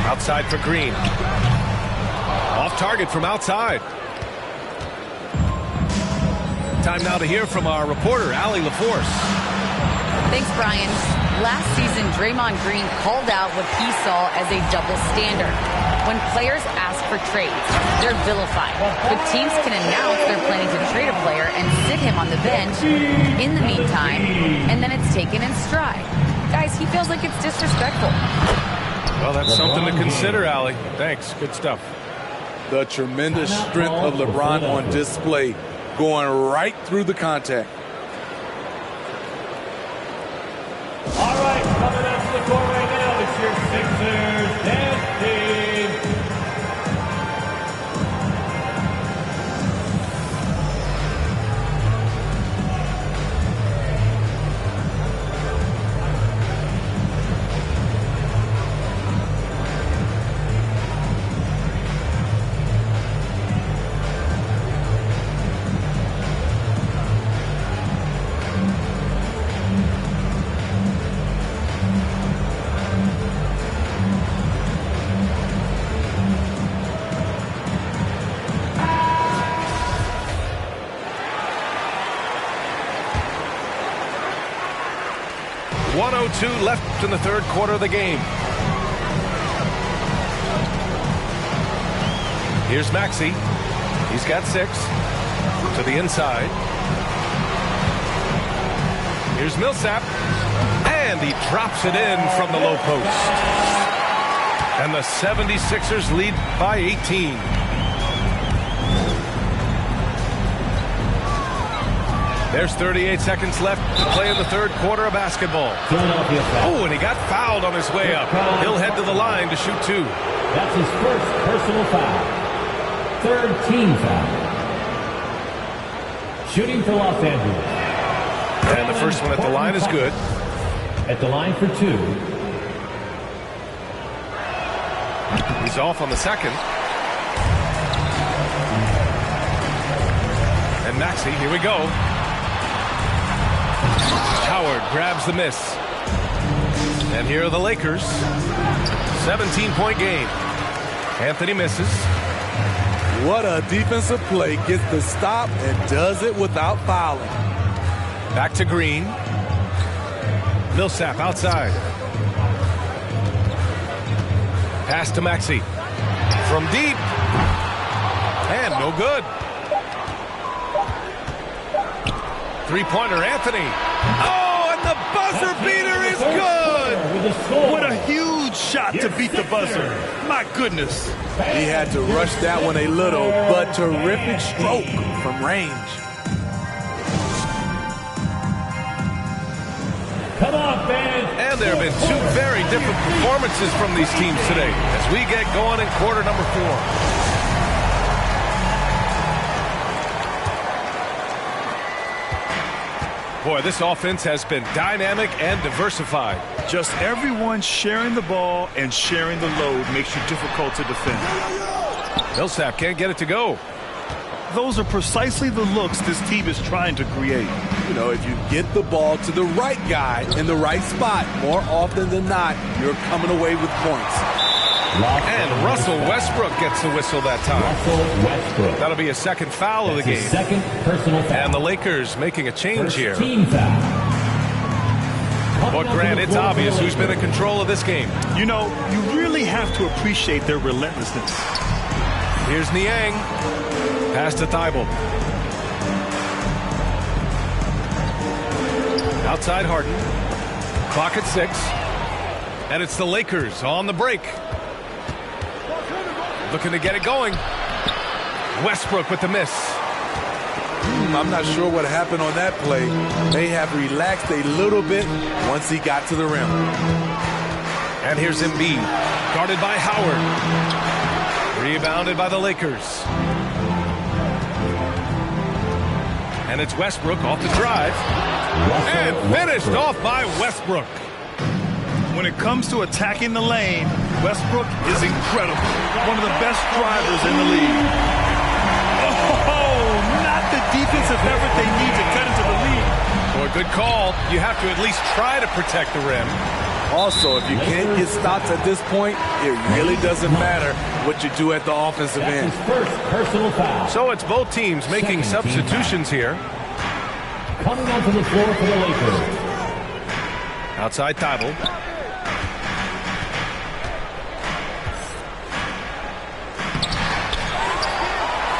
J: Outside for Green. Off target from outside. Time now to hear from our reporter, Allie LaForce.
M: Thanks, Brian. Last season, Draymond Green called out what he saw as a double standard. When players ask for trades, they're vilified. But teams can announce they're planning to trade a player and sit him on the bench in the meantime, and then it's taken in stride. Guys, he feels like it's disrespectful.
J: Well, that's something to consider, Allie. Thanks. Good stuff.
L: The tremendous strength of LeBron on display, going right through the contact.
C: All right, coming out to the court right
J: 1:02 left in the third quarter of the game. Here's Maxey. He's got 6 to the inside. Here's Millsap. And he drops it in from the low post. And the 76ers lead by 18. There's 38 seconds left to play in the third quarter of basketball. Oh, and he got fouled on his way up. He'll head to the line to shoot 2.
C: That's his first personal foul. Third team foul. Shooting for Los Angeles.
J: And the first one at the line is good.
C: At the line for 2.
J: He's off on the second. And Maxey, here we go. Howard grabs the miss. And here are the Lakers. 17-point game. Anthony misses.
L: What a defensive play. Gets the stop and does it without fouling.
J: Back to Green. Millsap outside. Pass to Maxey. From deep. And no good. Three-pointer, Anthony. Oh, and the buzzer beater is good!
K: What a huge shot to beat the buzzer. My goodness.
L: He had to rush that one a little, but terrific stroke from range.
C: Come on, fans.
J: And there have been 2 very different performances from these teams today as we get going in quarter number 4. Boy, this offense has been dynamic and diversified.
K: Just everyone sharing the ball and sharing the load makes you difficult to defend.
J: Millsap can't get it to go.
K: Those are precisely the looks this team is trying to create.
L: You know, if you get the ball to the right guy in the right spot, more often than not, you're coming away with points.
J: And Russell Westbrook gets the whistle that time.
C: Russell Westbrook.
J: That'll be a second foul of the game.
C: Second personal foul.
J: And the Lakers making a change here.
C: Team foul.
J: But Grant, it's obvious who's been in control of this game.
K: You know, you really have to appreciate their relentlessness.
J: Here's Niang. Pass to Thibault. Outside Harden. Clock at 6. And it's the Lakers on the break. Looking to get it going. Westbrook with the miss.
L: I'm not sure what happened on that play. May have relaxed a little bit once he got to the rim.
J: And here's Embiid, guarded by Howard. Rebounded by the Lakers. And it's Westbrook off the drive. And finished off by Westbrook.
K: When it comes to attacking the lane, Westbrook is incredible. One of the best drivers in the league. Oh, not the defensive effort they need to cut into the lead.
J: Well, good call. You have to at least try to protect the rim.
L: Also, if you can't get stops at this point, it really doesn't matter what you do at the offensive end.
C: First personal foul.
J: So it's both teams making substitutions here.
C: Coming onto the floor for the Lakers.
J: Outside Thibault.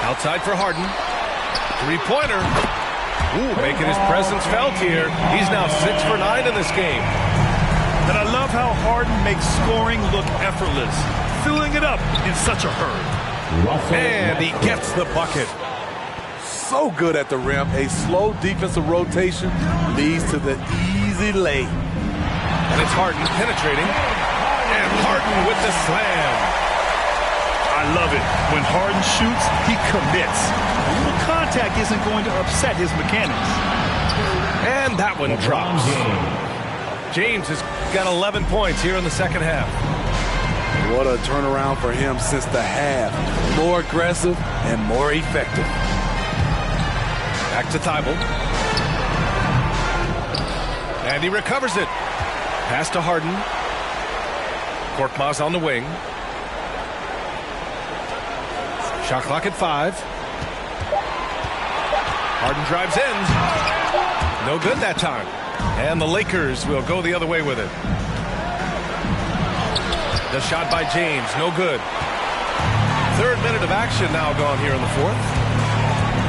J: Outside for Harden. Three-pointer. Ooh, making his presence felt here. He's now 6 for 9 in this game.
K: And I love how Harden makes scoring look effortless, filling it up in such a hurry.
J: And he gets the bucket.
L: So good at the rim. A slow defensive rotation leads to the easy lay.
J: And it's Harden penetrating. And Harden with the slam.
K: I love it. When Harden shoots, he commits. A little contact isn't going to upset his mechanics.
J: And that one drops. James has got 11 points here in the second half.
L: What a turnaround for him since the half. More aggressive and more effective.
J: Back to Thibault. And he recovers it. Pass to Harden. Korkmaz on the wing. Shot clock at 5. Harden drives in. No good that time. And the Lakers will go the other way with it. The shot by James, no good. 3rd minute of action now gone here in the 4th.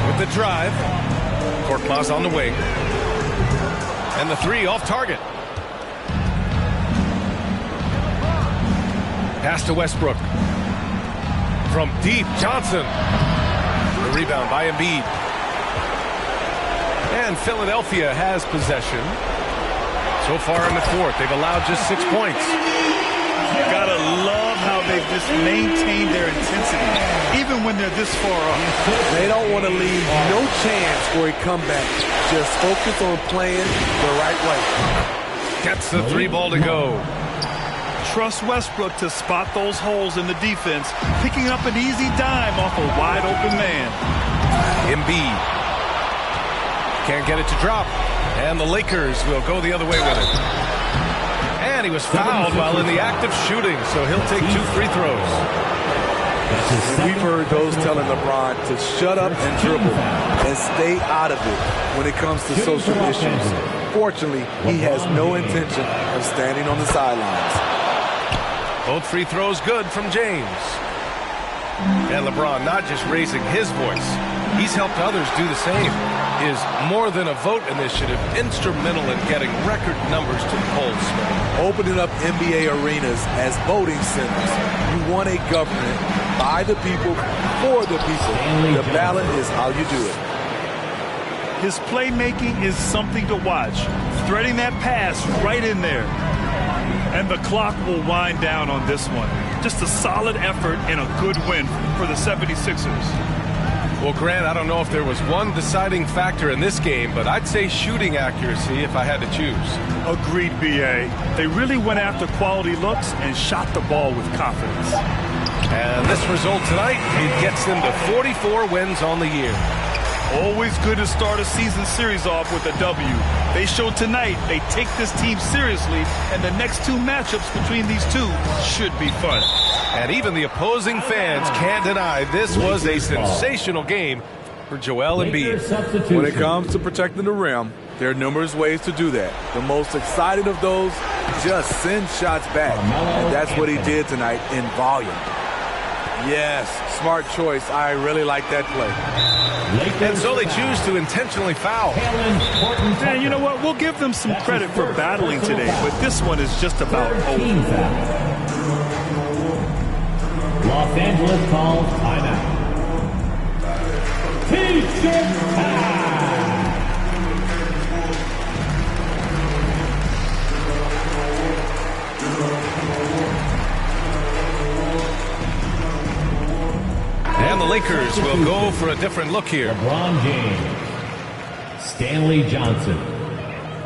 J: With the drive, Korkmaz on the wing. And the 3 off target. Pass to Westbrook. From deep, Johnson. The rebound by Embiid. And Philadelphia has possession. So far in the 4th, they've allowed just 6 points.
K: Gotta love how they've just maintained their intensity, even when they're this far up.
L: They don't want to leave no chance for a comeback. Just focus on playing the right way.
J: Gets the 3 ball to go.
K: Trust Westbrook to spot those holes in the defense, picking up an easy dime off a wide open man.
J: Embiid can't get it to drop, and the Lakers will go the other way with it. And he was fouled while in the act of shooting, so he'll take 2 free throws.
L: And we've heard those telling LeBron to shut up and dribble and stay out of it when it comes to social issues. Fortunately, he has no intention of standing on the sidelines.
J: Both free throws good from James. And LeBron not just raising his voice, he's helped others do the same. His More Than a Vote initiative instrumental in getting record numbers to the polls.
L: Opening up NBA arenas as voting centers. You want a government by the people, for the people. The ballot is how you do it.
K: His playmaking is something to watch. Threading that pass right in there. And the clock will wind down on this one. Just a solid effort and a good win for the 76ers.
J: Well, Grant, I don't know if there was one deciding factor in this game, but I'd say shooting accuracy if I had to choose.
K: Agreed, B.A. They really went after quality looks and shot the ball with confidence.
J: And this result tonight, it gets them to 44 wins on the year.
K: Always good to start a season series off with a W. They showed tonight they take this team seriously, and the next 2 matchups between these two should be fun.
J: And even the opposing fans can't deny this was a sensational game for Joel Embiid.
L: When it comes to protecting the rim, there are numerous ways to do that. The most exciting of those, just send shots back. And that's what he did tonight in volume. Yes, smart choice. I really like that play.
J: And so they choose to intentionally foul.
K: And you know what? We'll give them some credit for battling today, but this one is just about over.
C: Los Angeles calls timeout. T-shirt time.
J: And the Lakers will go for a different look here.
C: LeBron James, Stanley Johnson,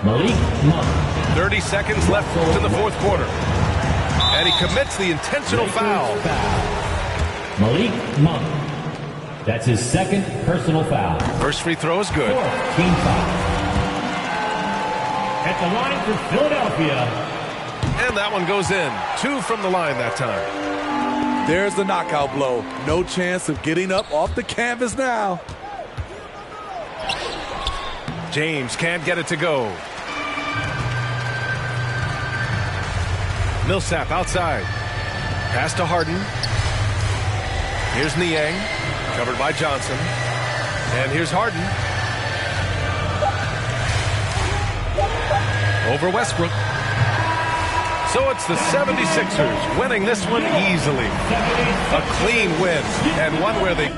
C: Malik Monk.
J: 30 seconds left in the 4th quarter. And he commits the intentional foul.
C: Malik Monk. That's his 2nd personal foul.
J: First free throw is good.
C: 4th team foul. At the line for Philadelphia.
J: And that one goes in. 2 from the line that time.
L: There's the knockout blow. No chance of getting up off the canvas now.
J: James can't get it to go. Millsap outside. Pass to Harden. Here's Niang. Covered by Johnson. And here's Harden. Over Westbrook. So it's the 76ers winning this one easily. A clean win, and one where they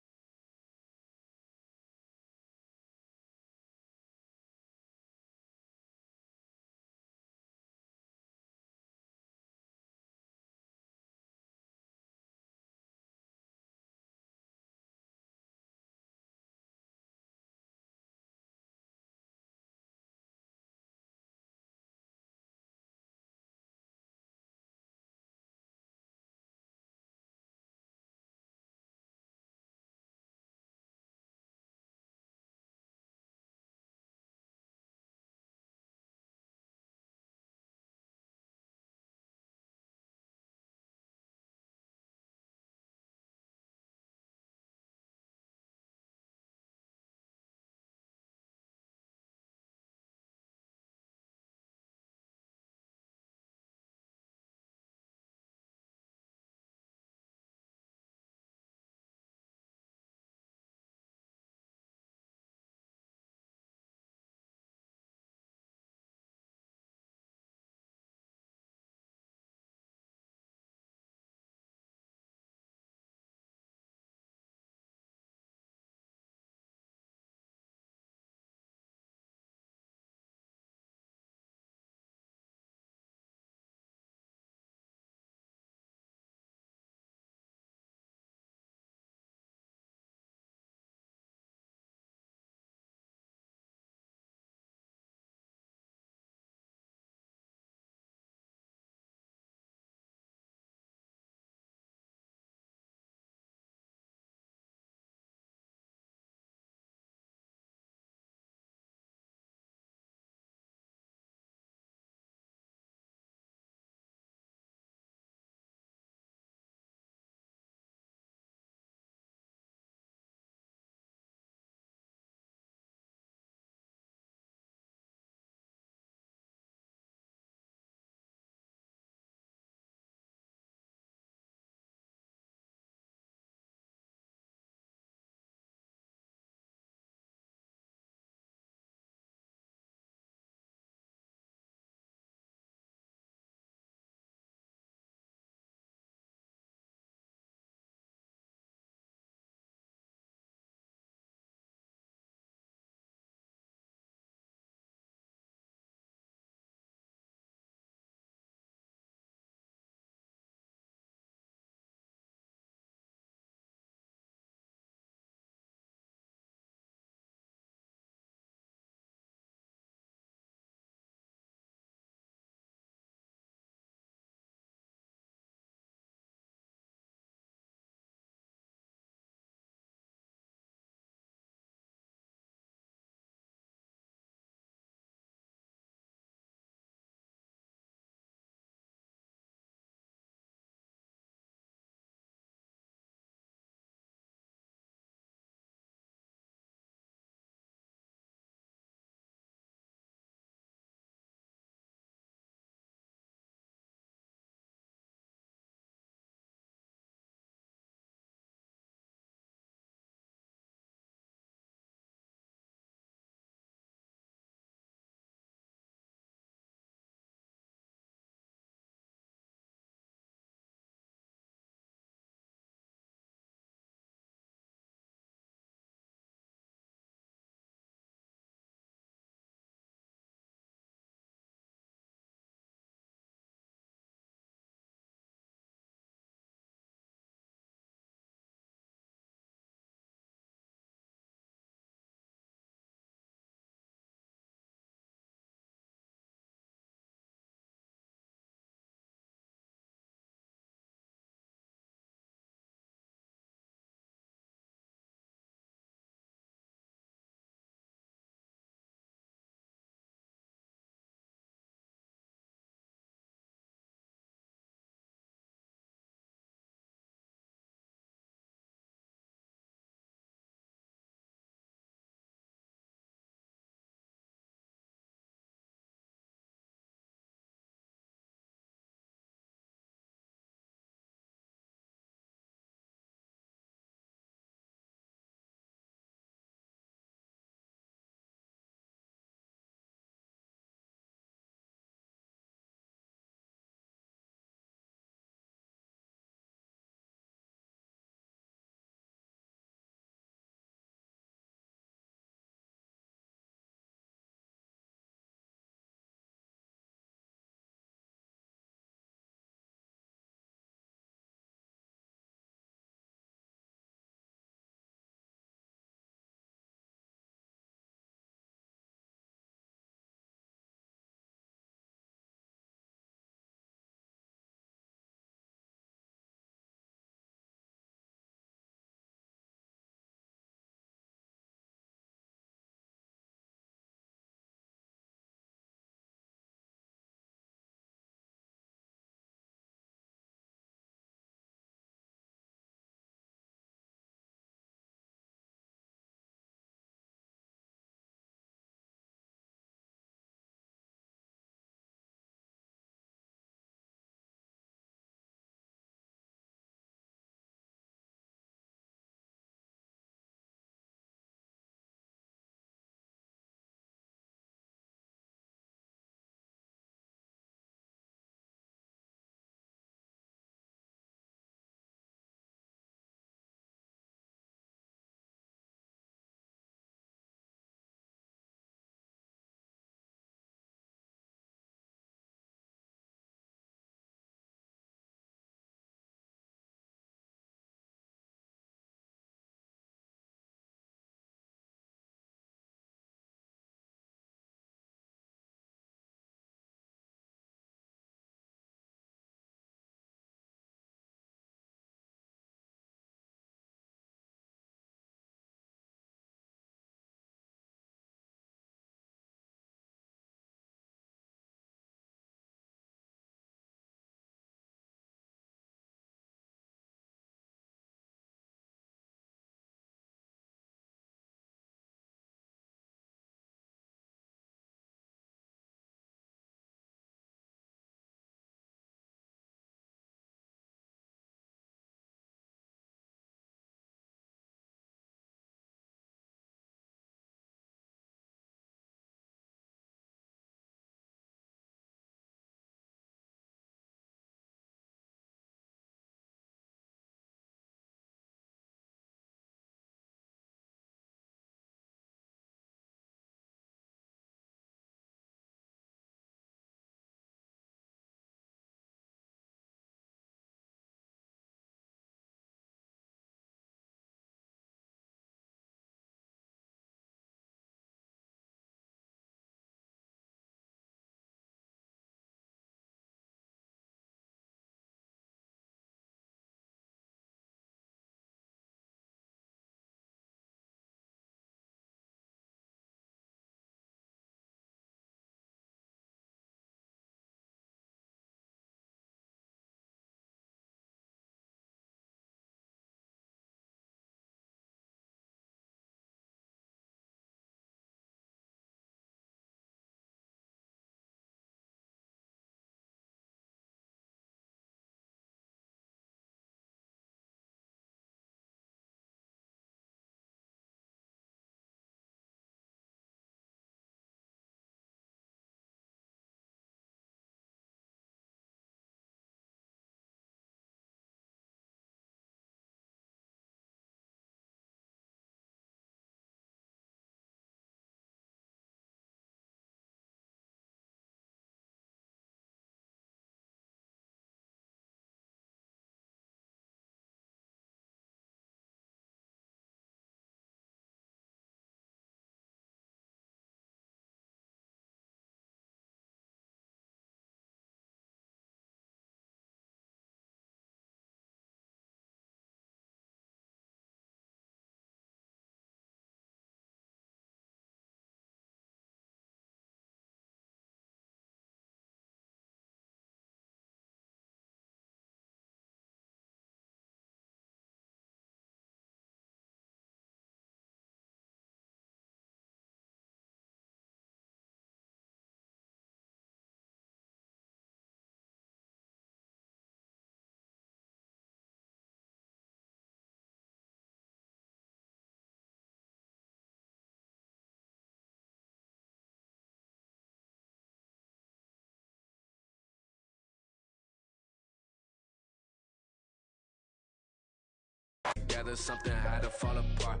N: together, something had to fall apart.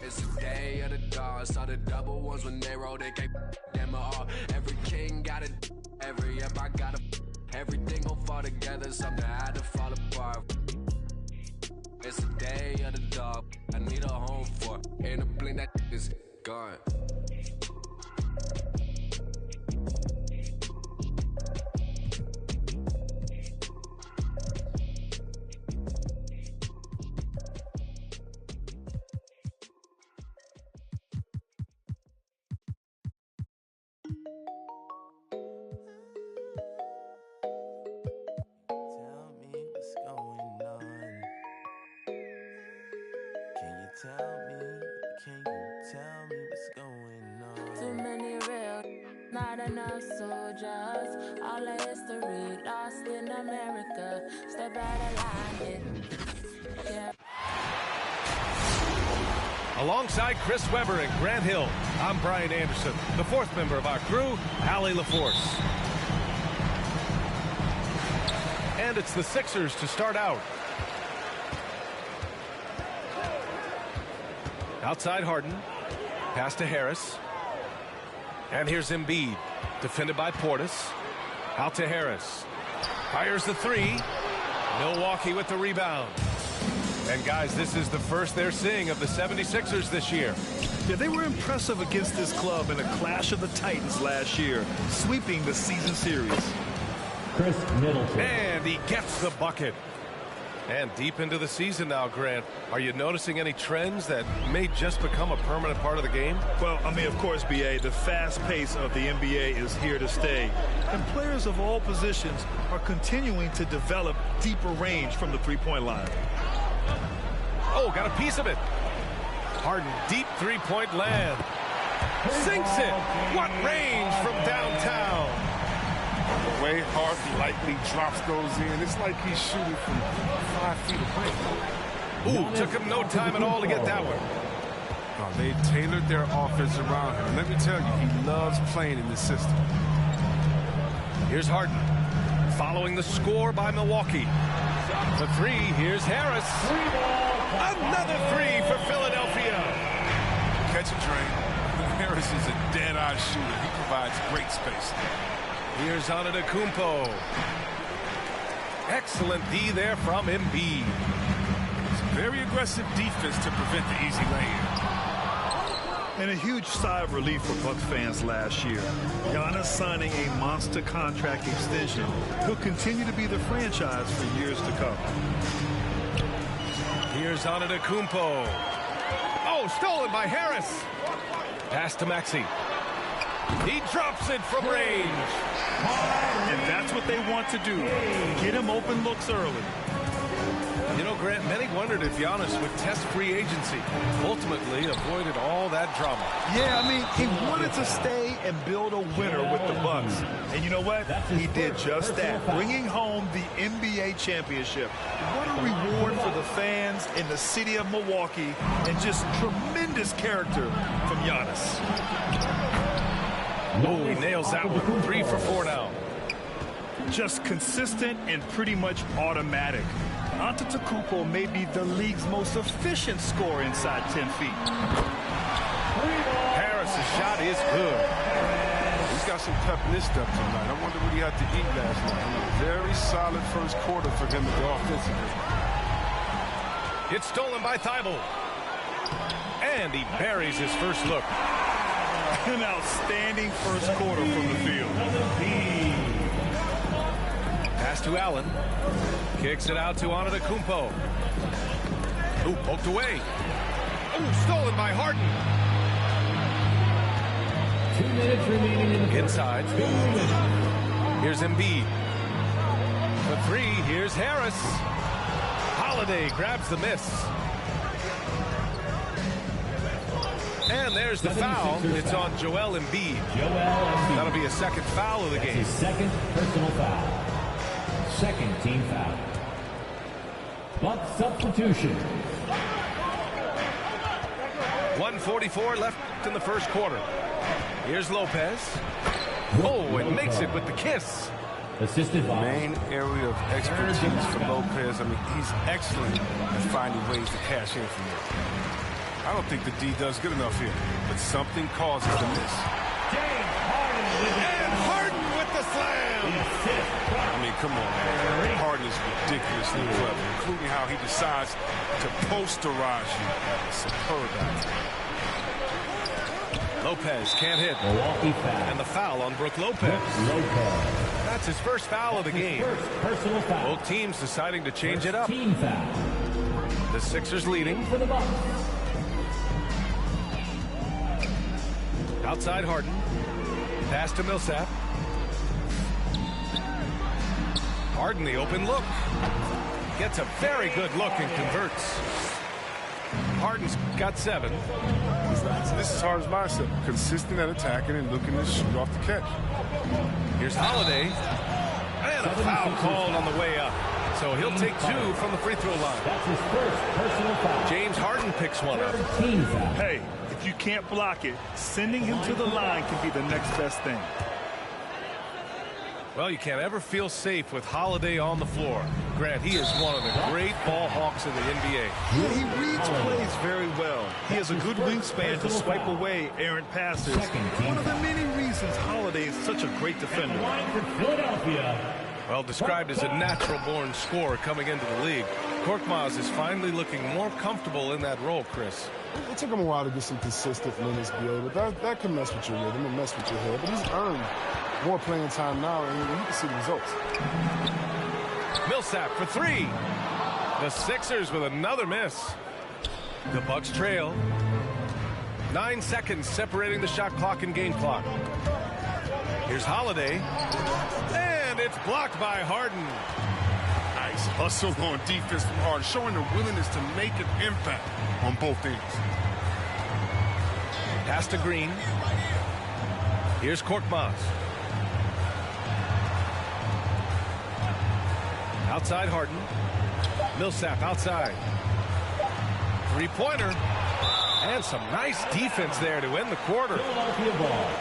N: It's the day of the dog. Saw the double ones when they rolled, they can't them all. Every king got it, every up I got it. Everything gon' fall together, something had to fall apart. It's the day of the dog. I need a home for. In a blink that is gone.
O: Too many real, not enough soldiers. All of history lost in America. Step out of line, yeah.
J: Alongside Chris Webber and Grant Hill, I'm Brian Anderson, the fourth member of our crew, Allie LaForce. And it's the Sixers to start out. Outside Harden, pass to Harris. And here's Embiid, defended by Portis. Out to Harris. Fires the three. Milwaukee with the rebound. And guys, this is the first they're seeing of the 76ers this year.
K: Yeah, they were impressive against this club in a clash of the Titans last year, sweeping the season series.
C: Chris Middleton.
J: And he gets the bucket. And deep into the season now, Grant, are you noticing any trends that may just become a permanent part of the game?
K: Well, I mean, of course, B.A., the fast pace of the NBA is here to stay. And players of all positions are continuing to develop deeper range from the three-point line.
J: Oh, got a piece of it. Harden, deep three-point land. Sinks it. What range from downtown.
D: The way Harden lightly drops those in, it's like he's shooting from 5 feet away.
J: Ooh, took him no time at all to get that one.
D: Oh, they tailored their offense around him. Let me tell you, he loves playing in this system.
J: Here's Harden, following the score by Milwaukee. The three, here's Harris. Another three for Philadelphia.
D: Catch and drain. Harris is a dead-eye shooter. He provides great space.
J: Here's Antetokounmpo. Excellent D there from Embiid.
D: It's very aggressive defense to prevent the easy lay-in.
K: And a huge sigh of relief for Bucks fans last year. Giannis signing a monster contract extension. He'll continue to be the franchise for years to come.
J: Here's Antetokounmpo. Oh, stolen by Harris. Pass to Maxey. He drops it from range.
K: And that's what they want to do. Get him open looks early.
J: You know, Grant, many wondered if Giannis would test free agency. Ultimately, avoided all that drama.
K: Yeah, I mean, he wanted to stay and build a winner with the Bucks. And you know what? He did just that, bringing home the NBA championship. What a reward for the fans in the city of Milwaukee, and just tremendous character from Giannis.
J: Oh, he nails that one. 3 for 4 now.
K: Just consistent and pretty much automatic. Antetokounmpo may be the league's most efficient scorer inside 10 feet.
J: Harris's shot is good.
D: He's got some pep in his step tonight. I wonder what he had to eat last night. Very solid first quarter for him to go offensively.
J: It's stolen by Thibault. And he buries his first look.
K: An outstanding first quarter from the field.
J: Pass to Allen. Kicks it out to Antetokounmpo. Ooh, poked away. Ooh, stolen by Harden.
C: 2 minutes remaining in the
J: inside. Here's Embiid. The three, here's Harris. Holiday grabs the miss. And there's the foul. It's on Joel Embiid. That'll be a second foul of the game.
C: Second personal foul. Second team foul. Bucks substitution.
J: 1:44 left in the first quarter. Here's Lopez. Oh, and makes it with the kiss.
C: assisted by
D: main area of expertise for Lopez. I mean, he's excellent at finding ways to cash in from there. I don't think the D does good enough here, but something causes the miss. And Harden with the slam! I mean, come on, man. Harden is ridiculously clever, including how he decides to posterize you. Superb acting.
J: Lopez can't hit. And the foul on Brook Lopez. That's his first foul of the game.
C: Personal foul.
J: Both teams deciding to change it up.
C: Team foul.
J: The Sixers leading.
C: For the Bucks.
J: Outside Harden. Pass to Millsap. Harden the open look. Gets a very good look and converts. Harden's got 7.
D: This is Harden's mindset. Consistent at attacking and looking to shoot off the catch.
J: Here's Holiday. And a foul called on the way up. So he'll take 2 from the free throw line.
C: That's his first personal foul.
J: James Harden picks one up.
K: Hey, if you can't block it, sending him to the line can be the next best thing.
J: Well, you can't ever feel safe with Holiday on the floor. Grant, he is one of the great ball hawks in the NBA.
K: Yeah, he reads plays very well. He has a good wingspan to swipe away errant passes. One of the many reasons Holiday is such a great defender.
J: Well, described as a natural-born scorer coming into the league, Korkmaz is finally looking more comfortable in that role, Chris.
D: It took him a while to get some consistent minutes, Bill, but that can mess with your rhythm and mess with your head. But he's earned more playing time now, and you can see the results.
J: Millsap for 3. The Sixers with another miss. The Bucks trail. 9 seconds separating the shot clock and game clock. Here's Holiday. And it's blocked by Harden.
D: Nice hustle on defense from Harden, showing the willingness to make an impact on both ends.
J: Pass to Green. Here's Korkmaz. Outside Harden. Millsap outside. Three-pointer. And some nice defense there to end the quarter.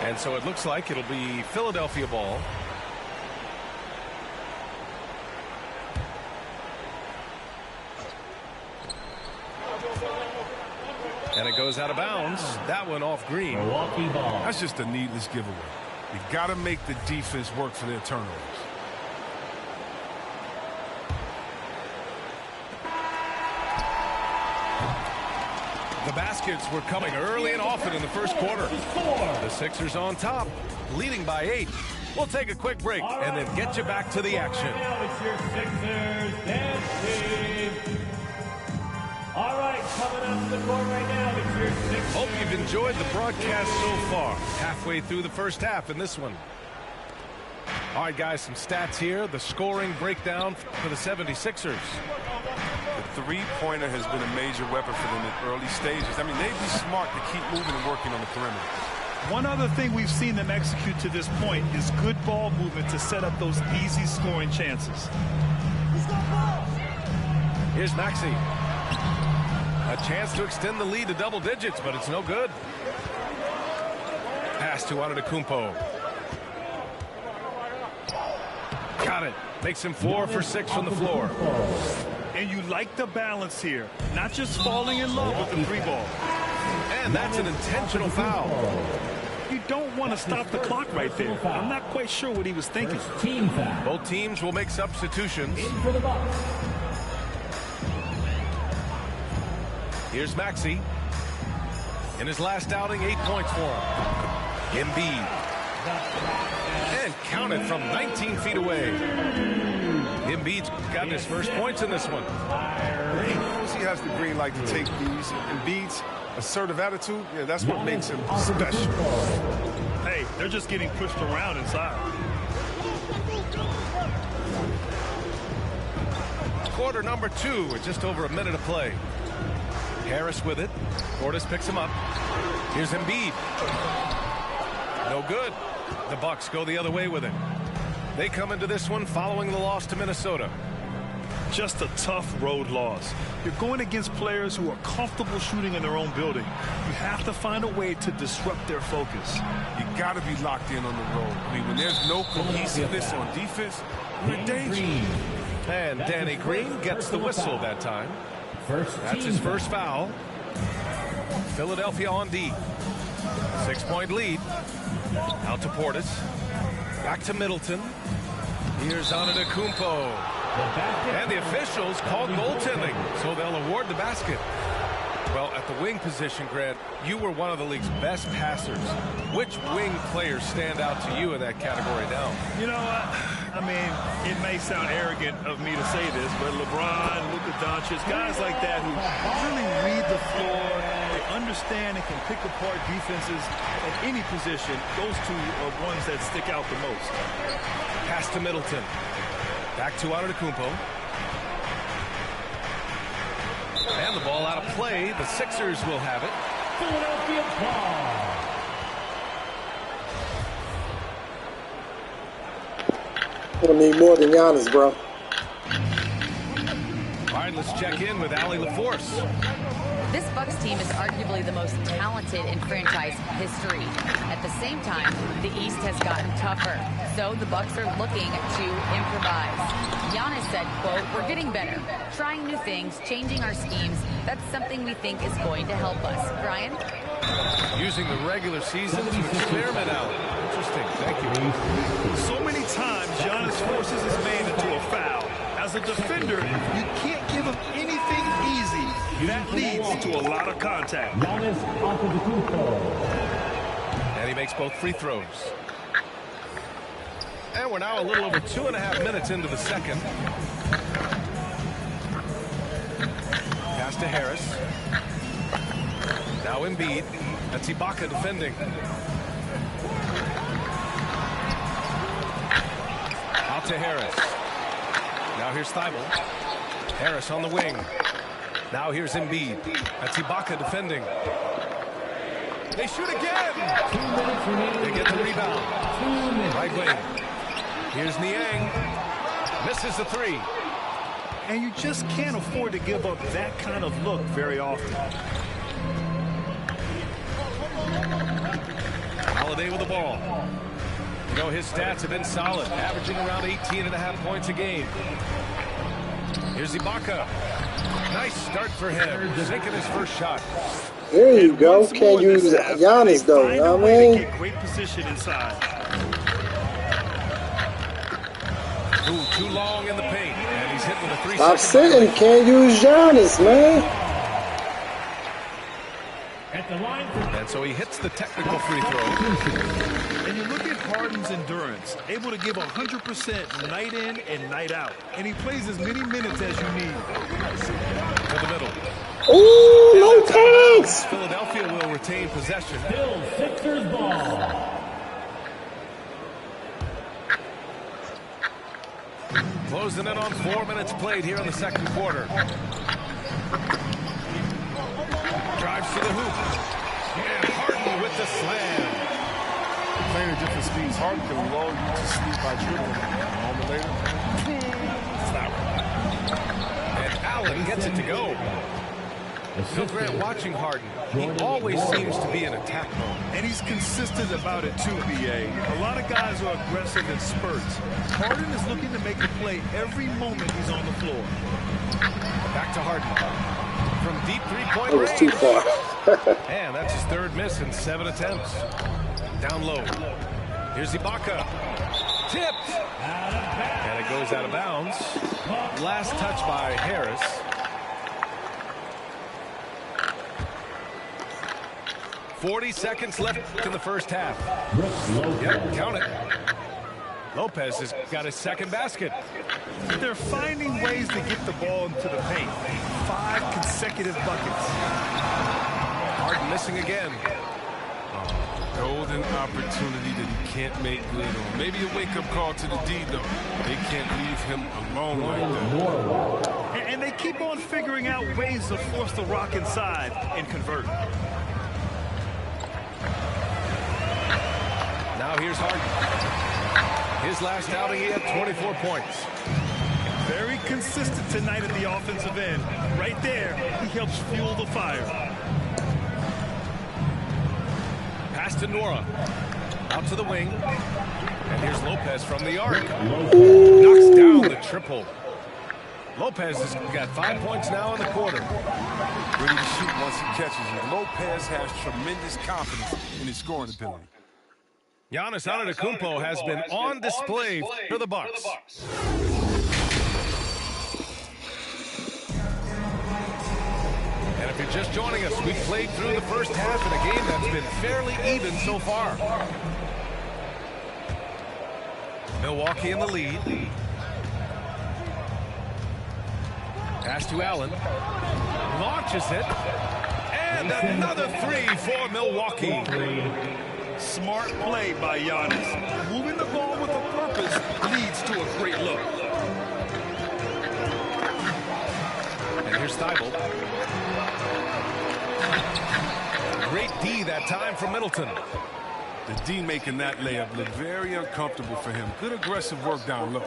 J: And so it looks like it'll be Philadelphia ball. And it goes out of bounds. That one off Green.
D: That's just a needless giveaway. You got to make the defense work for their turnovers.
J: The baskets were coming early and often in the first quarter. The Sixers on top, leading by 8. We'll take a quick break and then get you back to the action.
C: Now it's your Sixers dance team. All right, coming up to the court right now, it's your Sixers.
J: Hope you've enjoyed the broadcast so far. Halfway through the first half in this one. All right, guys, some stats here. The scoring breakdown for the 76ers.
D: The three-pointer has been a major weapon for them in early stages. I mean, they'd be smart to keep moving and working on the perimeter.
K: One other thing we've seen them execute to this point is good ball movement to set up those easy scoring chances.
J: Here's Maxey. A chance to extend the lead to double digits, but it's no good. Pass to Antetokounmpo. Got it. Makes him 4 for 6 from the floor.
K: And you like the balance here. Not just falling in love with the 3-ball.
J: And that's an intentional foul.
K: You don't want to stop the clock right there. I'm not quite sure what he was thinking.
J: Both teams will make substitutions. Here's Maxey. In his last outing, 8 points for him. Embiid. And counted from 19 feet away. Embiid's gotten his first points in this one.
D: He knows he has the green light to take these. Embiid's assertive attitude, yeah, that's what makes him special.
K: Hey, they're just getting pushed around inside.
J: Quarter number 2 with just over a minute of play. Harris with it. Portis picks him up. Here's Embiid. No good. The Bucks go the other way with it. They come into this one following the loss to Minnesota.
K: Just a tough road loss. You're going against players who are comfortable shooting in their own building. You have to find a way to disrupt their focus.
D: You got to be locked in on the road. I mean, when there's no cohesiveness on defense, you're in danger.
J: And Danny Green gets the whistle that time. That's his first foul. Philadelphia on D. 6-point lead. Out to Portis. Back to Middleton. Here's Antetokounmpo. And the officials called goaltending, so they'll award the basket. Well, at the wing position, Grant, you were one of the league's best passers. Which wing players stand out to you in that category now?
K: You know, I mean, it may sound arrogant of me to say this, but LeBron, Luka Doncic, guys like that who really read the floor, they understand and can pick apart defenses at any position. Those two are ones that stick out the most.
J: Pass to Middleton. Back to Antetokounmpo. And the ball out of play. The Sixers will have it.
C: Philadelphia ball.
P: We'll need more than Giannis, bro.
J: All right, let's check in with Allie LaForce.
M: This Bucks team is arguably the most talented in franchise history. At the same time, the East has gotten tougher, so the Bucks are looking to improvise. Giannis said, quote, "We're getting better, trying new things, changing our schemes. That's something we think is going to help us." Brian?
J: Using the regular season to experiment out. Interesting. Thank you.
K: So many times, Giannis forces his man into a foul. As a defender, you can't give him anything easy. That leads to a lot of contact.
J: And he makes both free throws. And we're now a little over 2.5 minutes into the second. Pass to Harris. Now Embiid. That's Ibaka defending. Out to Harris. Now here's Thibault. Harris on the wing. Now here's Embiid. That's Ibaka defending. They shoot again. They get the rebound. Right wing. Here's Niang. Misses the three.
K: And you just can't afford to give up that kind of look very often.
J: Holiday with the ball. You know, his stats have been solid, averaging around 18.5 points a game. Here's Ibaka. Nice start for him. Sinking his first shot.
P: There you go. Can't use Giannis though. You know what I mean?
K: Great position inside.
J: Ooh, too long in the paint, and he's hit with a 3-second.
P: Stop sitting. Can't use Giannis, man.
J: And so he hits the technical free throw.
K: And you look at Harden's endurance, able to give 100% night in and night out. And he plays as many minutes as you need.
J: To the middle.
P: Ooh, Lopez!
J: Philadelphia will retain possession.
C: Still Sixers ball.
J: Closing in on 4 minutes played here in the second quarter. Drives to the hoop. And Harden with the slam.
D: Playing at different speeds, Harden can lull you to sleep by dribbling. A moment later, stop.
J: And Allen gets it to go. Bill Grant watching Harden. He always seems to be in attack mode.
K: And he's consistent about it too, B.A. A lot of guys are aggressive in spurts. Harden is looking to make a play every moment he's on the floor.
J: Back to Harden. From deep three-point
P: range. That was too far.
J: And that's his third miss in 7 attempts. Down low. Here's Ibaka. Tipped. And it goes out of bounds. Last touch by Harris. .40 seconds left in the first half. Yep, count it. Lopez has got his second basket.
K: They're finding ways to get the ball into the paint. 5 consecutive buckets.
J: Harden missing again.
D: Golden opportunity that he can't make good on. Maybe a wake-up call to the D, though. They can't leave him alone like that.
K: And they keep on figuring out ways to force the rock inside and convert.
J: Now here's Harden. His last outing, he had 24 points.
K: Very consistent tonight at the offensive end. Right there, he helps fuel the fire.
J: Pass to Nora. Out to the wing. And here's Lopez from the arc. Knocks down the triple. Lopez has got 5 points now in the quarter.
D: Ready to shoot once he catches it. Lopez has tremendous confidence in his scoring ability.
J: Giannis Antetokounmpo has been on display for the Bucks. And if you're just joining us, we played through the first half in a game that's been fairly even so far. Milwaukee in the lead. Pass to Allen. Launches it. And another three for Milwaukee.
K: Smart play by Giannis. Moving the ball with a purpose leads to a great look.
J: And here's Thibault. Great D that time from Middleton.
D: The D making that layup look very uncomfortable for him. Good aggressive work down low.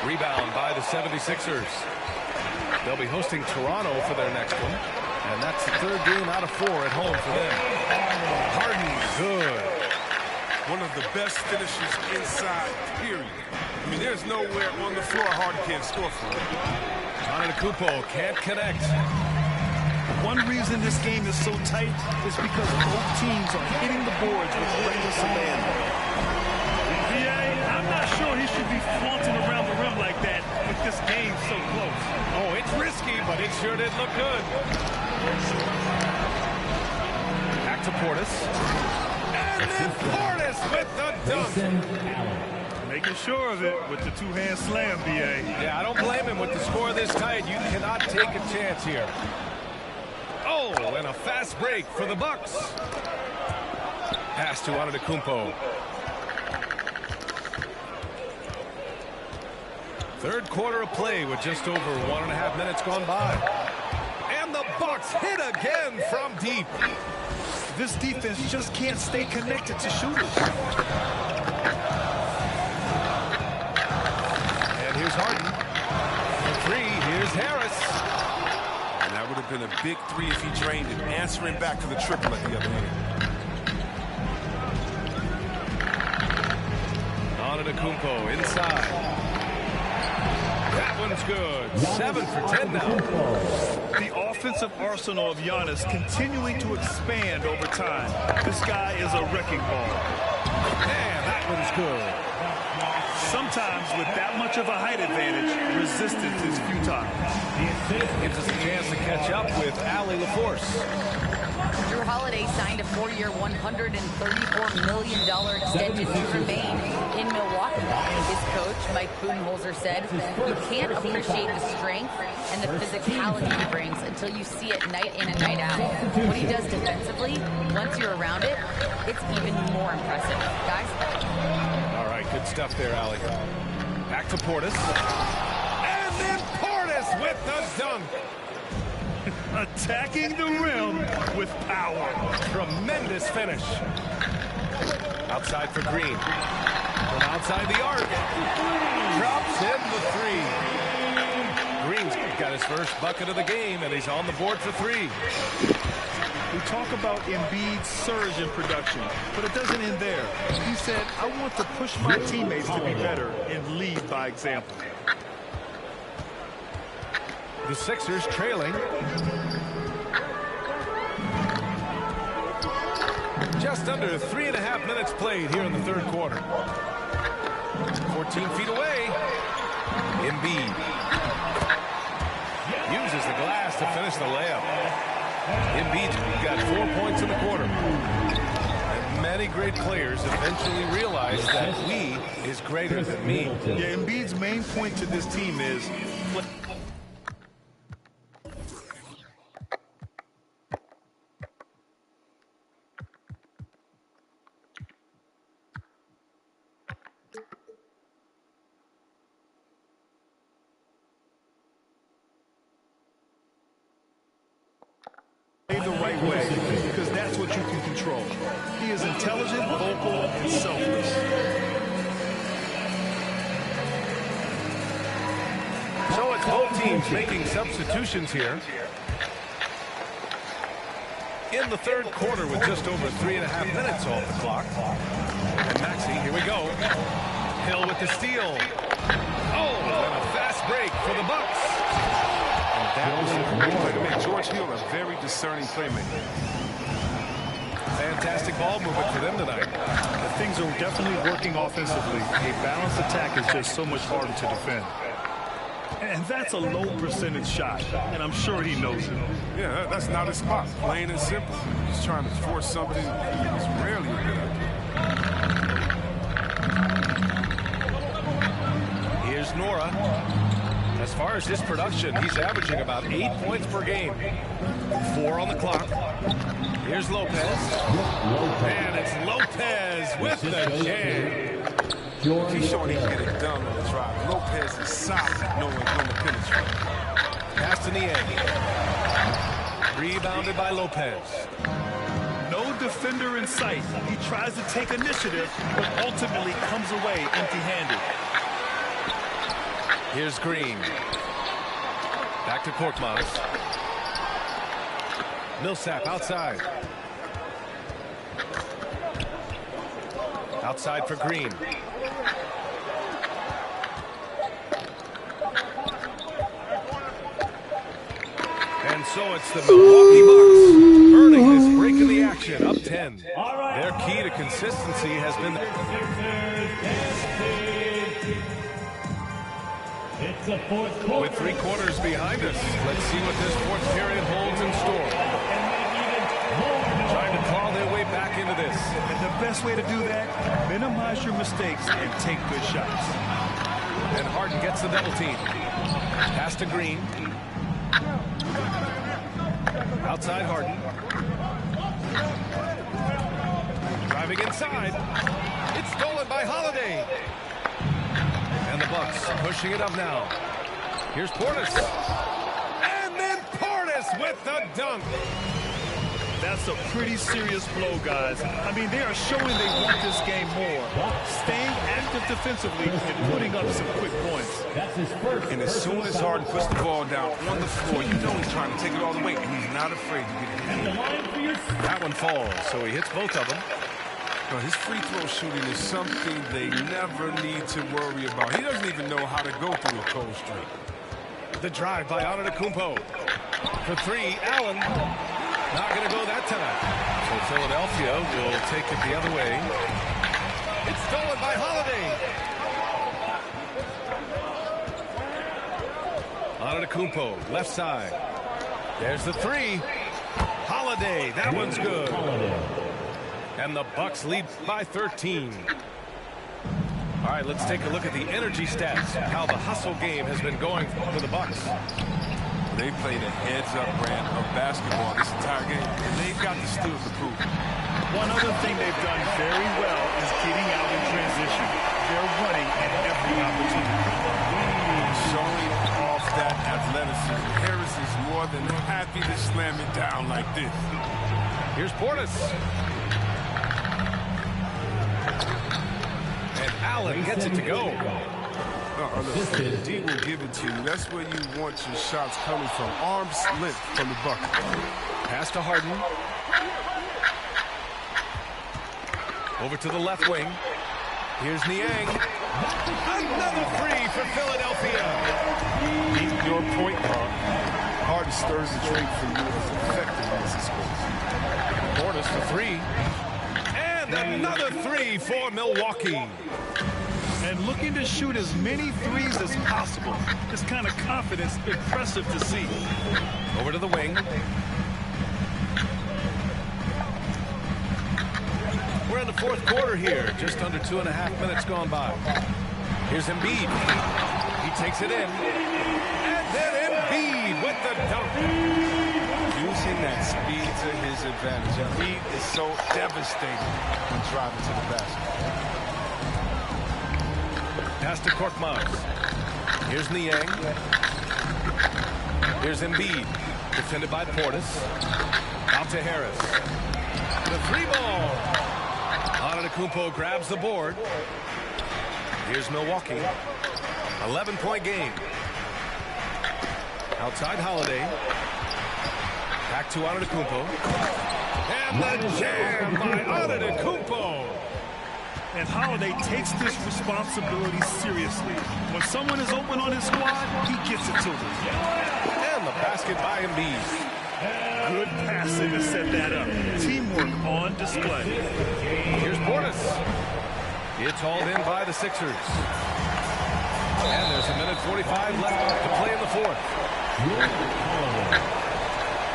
J: Rebound by the 76ers. They'll be hosting Toronto for their next one. And that's the third game out of 4 at home for them. Harden, good.
D: One of the best finishers inside, period. I mean, there's nowhere on the floor Harden can't score from.
J: Antetokounmpo can't connect.
K: One reason this game is so tight is because both teams are hitting the boards with reckless abandon. I'm not sure he should be flaunting around the rim like that with this game so close.
J: Oh, it's risky, but it sure did look good. Back to Portis. And then Portis with the dunk.
K: Making sure of it with the two-hand slam, B.A.
J: Yeah, I don't blame him with the score this tight. You cannot take a chance here. Oh, and a fast break for the Bucks. Pass to Antetokounmpo. Third quarter of play with just over 1.5 minutes gone by. And the Bucks hit again from deep.
K: This defense just can't stay connected to shooters.
J: And here's Harden. For 3, here's Harris.
D: And that would have been a big 3 if he drained it, answering back to the triple at the other end.
J: Antetokounmpo inside. That one's good. 7 for 10 now.
K: The offensive arsenal of Giannis continuing to expand over time. This guy is a wrecking ball.
J: And that one's good.
K: Sometimes with that much of a height advantage, resistance is futile.
J: Gives us a chance to catch up with Allie LaForce.
M: Drew Holiday signed a 4-year, $134 million extension to remain in Milwaukee. His coach, Mike Budenholzer, said, "You can't appreciate the strength and the physicality he brings until you see it night in and night out. What he does defensively, once you're around it, it's even more impressive." Guys?
J: All right, good stuff there, Allie. Back to Portis. And then Portis with the dunk.
K: Attacking the rim with power.
J: Tremendous finish. Outside for Green. From outside the arc. Drops in the 3. Green's got his first bucket of the game, and he's on the board for 3.
K: We talk about Embiid's surge in production, but it doesn't end there. He said, "I want to push my teammates to be better and lead by example."
J: The Sixers trailing. Just under 3.5 minutes played here in the third quarter. 14 feet away. Embiid uses the glass to finish the layup. Embiid's got 4 points in the quarter. And many great players eventually realize that we is greater than me.
K: Yeah, Embiid's main point to this team is the right way, because that's what you can control. He is intelligent, vocal, and selfless.
J: so it's both teams making substitutions here. In the third quarter with just over 3.5 minutes on the clock. And Maxey, here we go. Hill with the steal. Oh, and a fast break for the Bucks.
D: And that was a great play to make George Hill a very discerning playmaker.
J: Fantastic ball movement for them tonight.
K: Things are definitely working offensively. A balanced attack is just so much harder to defend. And that's a low percentage shot, and I'm sure he knows it.
D: Yeah, that's not his spot. Plain and simple. He's trying to force something that's rarely a good idea.
J: Here's Nora. As far as his production, he's averaging about 8 points per game. 4 on the clock. Here's Lopez. And it's Lopez with the jam.
D: He's showing he can get it done on the drive. Lopez is solid knowing when to penetrate.
J: Pass to Niang. Rebounded by Lopez.
K: No defender in sight. He tries to take initiative, but ultimately comes away empty-handed.
J: Here's Green. Back to Korkmaz. Millsap outside. Outside for Green. And so it's the Milwaukee Bucks earning this break in the action, up 10. Their key to consistency has been with 3 quarters behind us. Let's see what this fourth period holds in store. Trying to claw their way back into this.
K: And the best way to do that, minimize your mistakes and take good shots.
J: And Harden gets the double team. Pass to Green. Outside Harden. Driving inside. It's stolen by Holiday. And the Bucks pushing it up now. Here's Portis. And then Portis with the dunk.
K: That's a pretty serious blow, guys. I mean, they are showing they want this game more. Staying active defensively and putting up some quick points.
D: And as soon as Harden puts the ball down on the floor, you know he's trying to take it all the way, and he's not afraid to get it.
J: That one falls, so he hits both of them.
D: But his free throw shooting is something they never need to worry about. He doesn't even know how to go through a cold streak.
J: The drive by Antetokounmpo. For 3, Allen. Not going to go that time. So Philadelphia will take it the other way. It's stolen by Holiday. Antetokounmpo, left side. There's the 3. Holiday, that one's good. And the Bucks lead by 13. All right, let's take a look at the energy stats, how the hustle game has been going for the Bucks.
D: They played a heads-up brand of basketball this entire game, and they've got the steals to prove it.
K: One other thing they've done very well is getting out in transition. They're running at every opportunity.
D: Showing off that athleticism. Harris is more than happy to slam it down like this.
J: Here's Portis. And Allen gets it to go.
D: Look, D will give it to you. That's where you want your shots coming from. Arm's length from the bucket.
J: Pass to Harden. Over to the left wing. Here's Niang. Another 3 for Philadelphia.
D: Keep your point guard. Harden stirs the drink for you as effectiveness is
J: Portis for 3. And another 3 for Milwaukee.
K: And looking to shoot as many threes as possible. This kind of confidence, impressive to see.
J: Over to the wing. We're in the fourth quarter here. Just under 2.5 minutes gone by. Here's Embiid. He takes it in. And then Embiid with the dunk.
D: Using that speed to his advantage. Embiid is so devastating when driving to the basket.
J: Pass to Korkmaz. Here's Niang. Here's Embiid. Defended by Portis. Out to Harris. The 3-ball. Antetokounmpo grabs the board. Here's Milwaukee. 11-point game. Outside Holiday. Back to Antetokounmpo. And the jam by Antetokounmpo.
K: And Holiday takes this responsibility seriously. When someone is open on his squad, he gets it to them.
J: And the basket by Embiid.
K: Good passing to set that up. Teamwork on display.
J: Here's Portis. It's hauled in by the Sixers. And there's a minute 45 left to play in the fourth.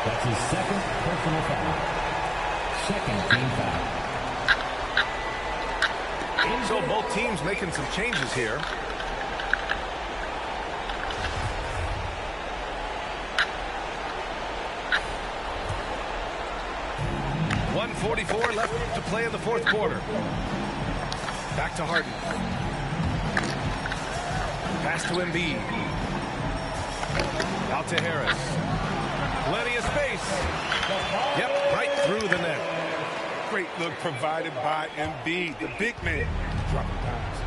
C: That's his second personal foul. Second team foul.
J: So both teams making some changes here. .144 left to play in the fourth quarter. Back to Harden. Pass to Embiid. Out to Harris. Plenty of space. Yep, right through the net.
D: Great look provided by Embiid, the big man. Dropping dimes.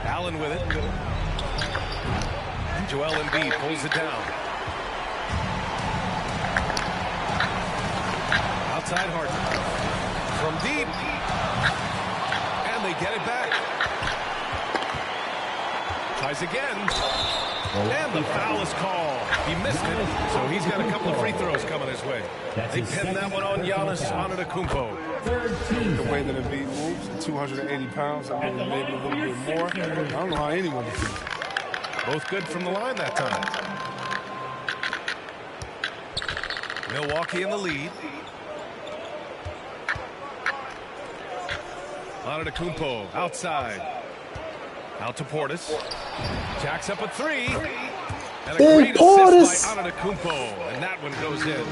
J: Allen with it. And Joel Embiid pulls it down. Outside Harden. From deep. And they get it back. Tries again. And the foul is called. He missed it, so he's got a couple of free throws coming his way. They pinned that one on Giannis Antetokounmpo.
D: The way that Embiid moves, 280 pounds, I mean, maybe a little bit more. I don't know how anyone can do it.
J: Both good from the line that time. Milwaukee in the lead. Antetokounmpo outside. Out to Portis. Jacks up a three. And a great assist by Antetokounmpo. And that one goes in.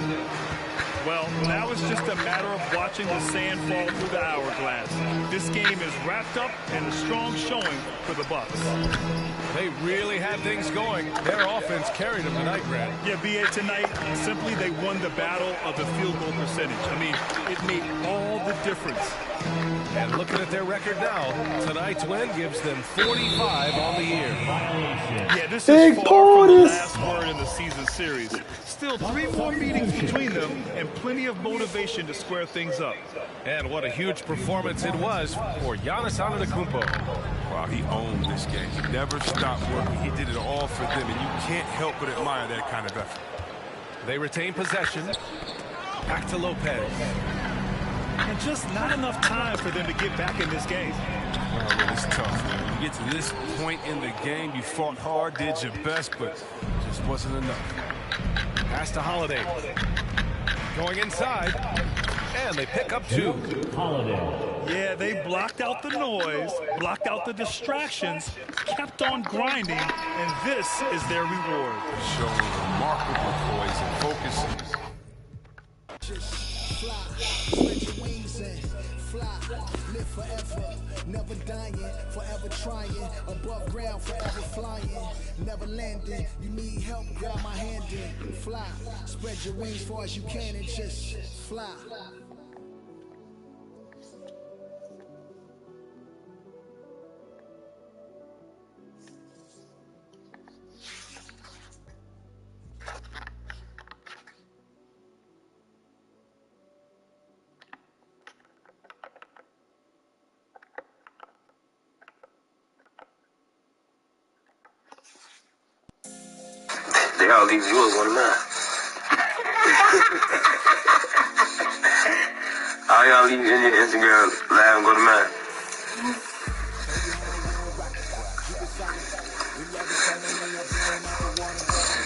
K: Well, now it's just a matter of watching the sand fall through the hourglass. This game is wrapped up and a strong showing for the Bucks.
J: They really had things going. Their offense carried them tonight, Brad.
K: Yeah, B.A., tonight, simply they won the battle of the field goal percentage. I mean, it made all the difference.
J: And looking at their record now, tonight's win gives them 45 on the year.
K: Yeah, this is far from the last word in the season series. Still 3 more meetings between them and plenty of motivation to square things up.
J: And what a huge performance it was for Giannis Antetokounmpo.
D: Wow, he owned this game. He never stopped working. He did it all for them, and you can't help but admire that kind of effort.
J: They retain possession. Back to Lopez.
K: And just not enough time for them to get back in this game.
D: Well, it's tough, man. You get to this point in the game, you fought hard, did your best, but it just wasn't enough.
J: Pass to Holiday. Going inside. And they pick up 2.
K: Yeah, they blocked out the noise, blocked out the distractions, kept on grinding, and this is their reward.
D: Showing remarkable poise and focus.
G: Fly, spread your wings and fly, live forever, never dying, forever trying, above ground, forever flying, never landing. You need help, grab my hand in, fly, spread your wings far as you can and just fly.
B: They all leave you as one of mine. All y'all leave in your Instagram live and go to mine.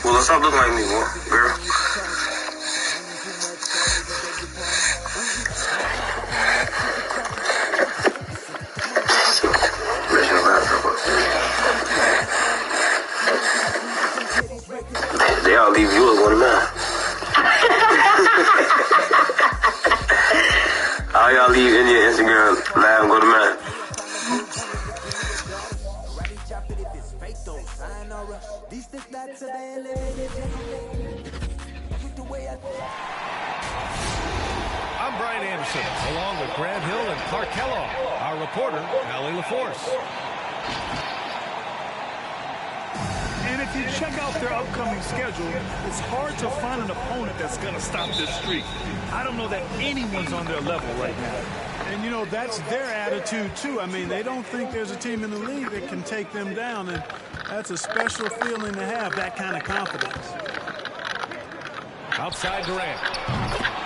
B: Well, let's stop looking like me, girl. They all leave you as one of mine. All y'all leave in your Instagram live and go to mine.
J: I'm Brian Anderson, along with Grant Hill and Clark Kellogg. Our reporter, Allie LaForce.
K: if you check out their upcoming schedule, it's hard to find an opponent that's going to stop this streak. I don't know that anyone's on their level right now.
Q: And, you know, that's their attitude, too. I mean, they don't think there's a team in the league that can take them down, and that's a special feeling to have, that kind of confidence.
J: Outside Durant.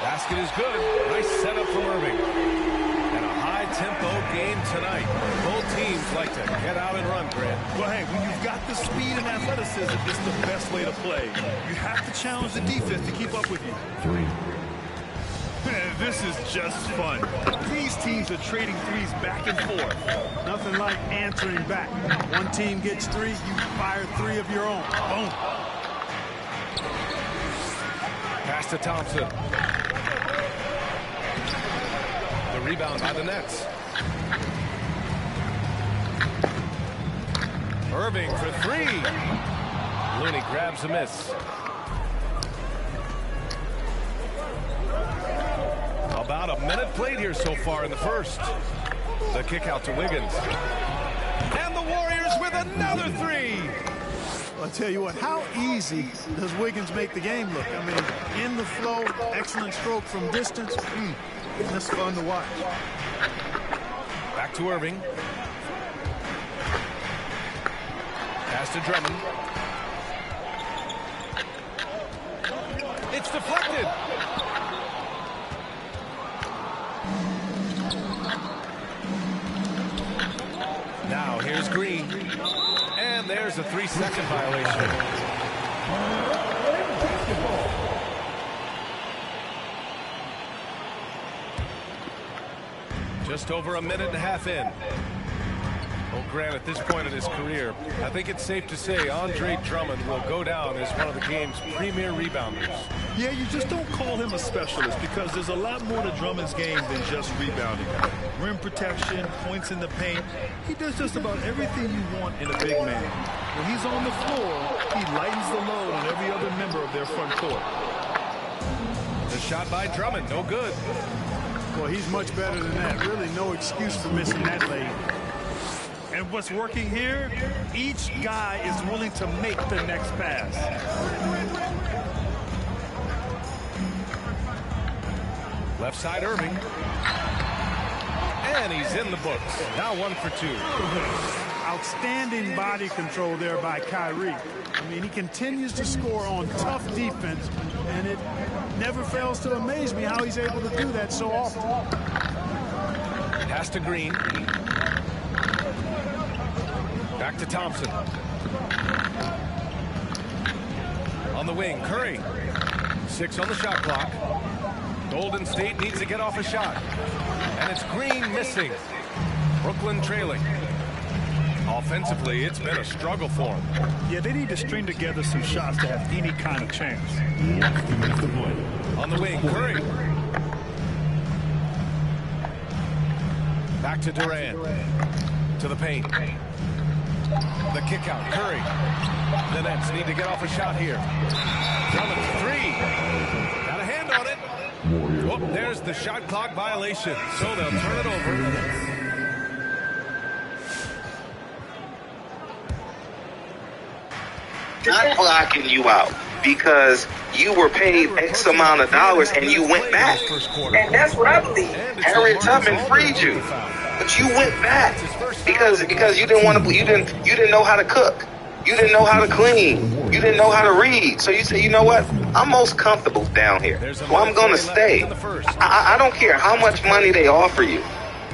J: Basket is good. Nice setup from Irving. And a high-tempo game tonight. Both teams like to get out and run, Grant.
K: Well, hey, when you've got the speed and athleticism, it's the best way to play. You have to challenge the defense to keep up with you.
R: 3.
K: This is just fun. These teams are trading threes back and forth.
Q: Nothing like answering back. One team gets 3, you fire 3 of your own. Boom.
J: Pass to Thompson. The rebound by the Nets. Irving for 3. Looney grabs a miss. About a minute played here so far in the first. The kick out to Wiggins. And the Warriors with another 3.
Q: I'll tell you what, how easy does Wiggins make the game look? I mean, in the flow, excellent stroke from distance. That's fun to watch.
J: Back to Irving. Pass to Drummond. It's deflected. Now here's Green. And there's a 3-second violation. Just over a minute and a half in. Well, Grant, at this point in his career, I think it's safe to say Andre Drummond will go down as one of the game's premier rebounders.
K: Yeah, you just don't call him a specialist because there's a lot more to Drummond's game than just rebounding. Rim protection, points in the paint. He does just about everything you want in a big man. When he's on the floor, he lightens the load on every other member of their front court.
J: The shot by Drummond, no good.
Q: Well, he's much better than that. Really no excuse for missing that lane.
K: And what's working here, each guy is willing to make the next pass.
J: Left side Irving. And he's in the books. Now 1 for 2.
Q: Outstanding body control there by Kyrie. I mean, he continues to score on tough defense, and it never fails to amaze me how he's able to do that so often.
J: Pass to Green. Back to Thompson. On the wing, Curry. 6 on the shot clock. Golden State needs to get off a shot. And it's Green missing. Brooklyn trailing. Offensively, it's been a struggle for them.
K: Yeah, they need to string together some shots to have any kind of chance.
J: On the wing, Curry. Back to Durant. To the paint. The kick out, Curry. The Nets need to get off a shot here. Drummond 3. Got a hand on it. Oh, there's the shot clock violation. So they'll turn it over.
S: Not blocking you out because you were paid X amount of dollars and you went back. And that's what I believe. Harriet Tubman freed you. But you went back because you didn't want to. You didn't know how to cook. You didn't know how to clean. You didn't know how to read. So you say, you know what? I'm most comfortable down here, so I'm going to stay. I don't care how much money they offer you.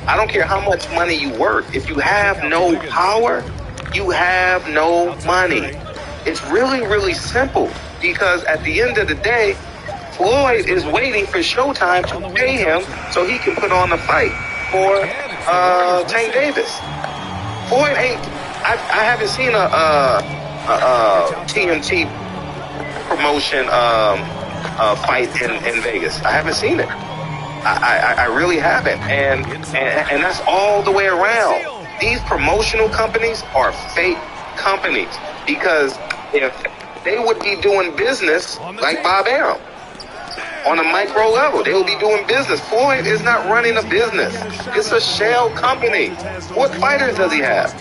S: I don't care how much money you work. If you have no power, you have no money. It's really, really simple because at the end of the day, Floyd is waiting for Showtime to pay him so he can put on the fight for Tank Davis. Floyd ain't. I haven't seen a TNT promotion fight in Vegas. I haven't seen it. I really haven't, and that's all the way around. These promotional companies are fake companies because if they would be doing business like Bob Arum on a micro level, they will be doing business. Floyd is not running a business. It's a shell company. What fighters does he have?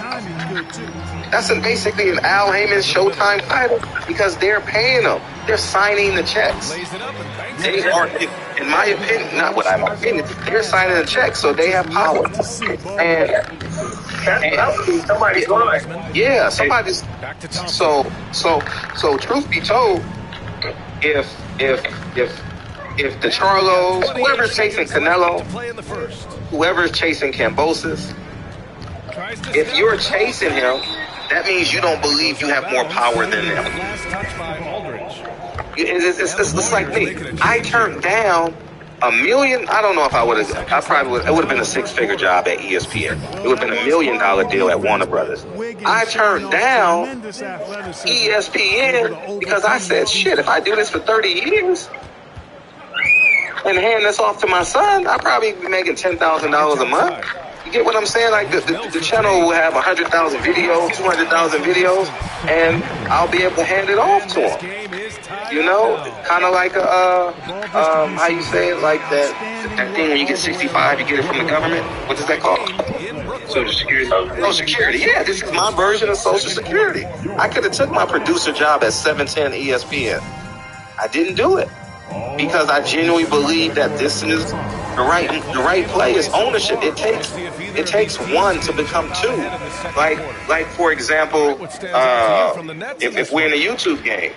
S: That's basically an Al Heyman Showtime title because they're paying them. They're signing the checks. They are, in my opinion, not what my opinion, they're signing the checks, so they have power. And somebody's going. Yeah, somebody's. So truth be told, if the Charlos, whoever's chasing Canelo, whoever's chasing Kambosos, if you're chasing him, that means you don't believe you have more power than them. It's like me. I turned down $1 million. I don't know if I would have. I probably would. It would have been a 6-figure job at ESPN. It would have been $1 million deal at Warner Brothers. I turned down ESPN because I said, shit, if I do this for 30 years and hand this off to my son, I'll probably be making $10,000 a month. You get what I'm saying? Like the channel will have 100,000 videos, 200,000 videos, and I'll be able to hand it off to him. You know, kind of like how you say it, like that thing when you get 65, you get it from the government. What is that called? Social Security. Social Security. Yeah, this is my version of Social Security. I could have took my producer job at 710 ESPN. I didn't do it because I genuinely believe that this is the right play is ownership. It takes one to become two. Like for example, if we're in a YouTube game,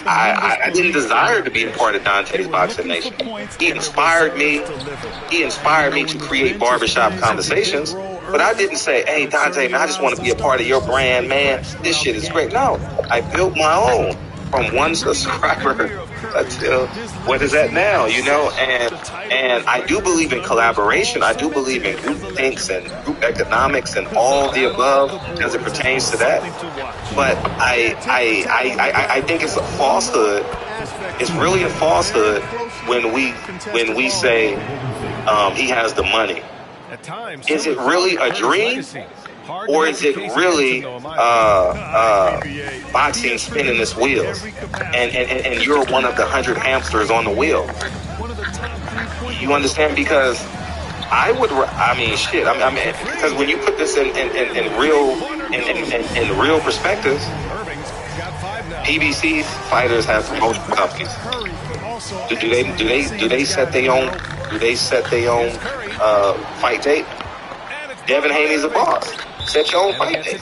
S: I didn't desire to be a part of Dante's Boxing Nation. He inspired me to create barbershop conversations. But I didn't say, hey, Dante, man, I just want to be a part of your brand, man. This shit is great. No, I built my own from 1 subscriber until what is that now, you know? And I do believe in collaboration. I do believe in group thinks and group economics and all the above as it pertains to that. But I think it's a falsehood. It's really a falsehood when we say he has the money. Is it really a dream? Or is it really boxing spinning its wheels? And you're one of the 100 hamsters on the wheel. You understand? Because because when you put this in real perspectives, PBC fighters have promotion companies. Do they set their own fight date? Devin Haney's a boss. Set your own fight date.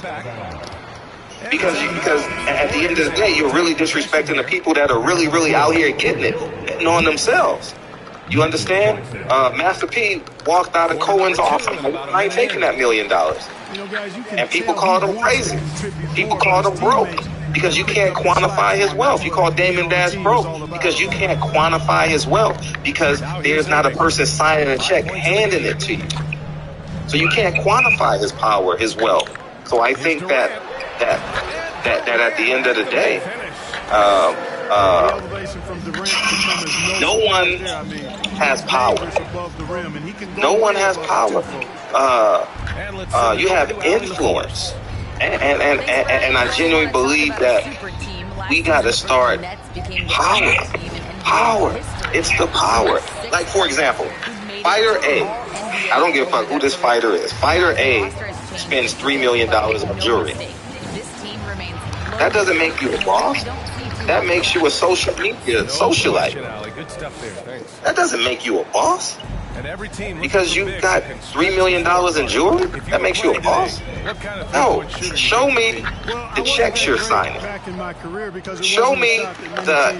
S: Because at the end of the day, you're really disrespecting the people that are really, really out here getting on themselves. You understand? Master P walked out of Cohen's offer. I ain't taking that $1 million. And people called him crazy. People called him broke because you can't quantify his wealth. You call Damon Dash broke because you can't quantify his wealth because there's not a person signing a check handing it to you. So you can't quantify his power, his wealth. So I think that at the end of the day, no one has power. No one has power. You have influence, and I genuinely believe that we got to start power. It's the power. Like for example, Fighter A. I don't give a fuck who this fighter is. Fighter A spends $3 million on jewelry. That doesn't make you a boss. That makes you a social media socialite. That doesn't make you a boss. Because you got $3 million in jewelry? That makes you a boss? No. Show me the checks you're signing. Show me the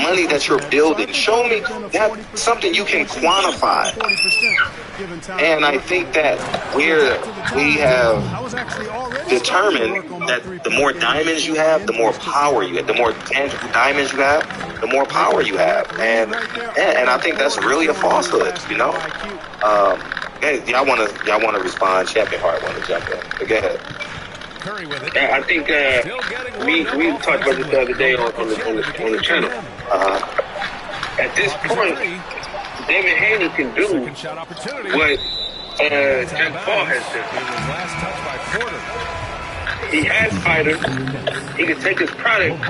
S: money that you're building. Show me that something you can quantify. And I think that we have determined that the more diamonds you have, the more power you have. The more tangible diamonds you have, the more power you have. And I think that's really a falsehood, you know? Hey, y'all wanna respond? Champion Heart wanna jump in. But go ahead.
R: I think we talked about this the other day on the channel. At this point, David Haney can do what Jake Paul has done. He has fighters. He can take his product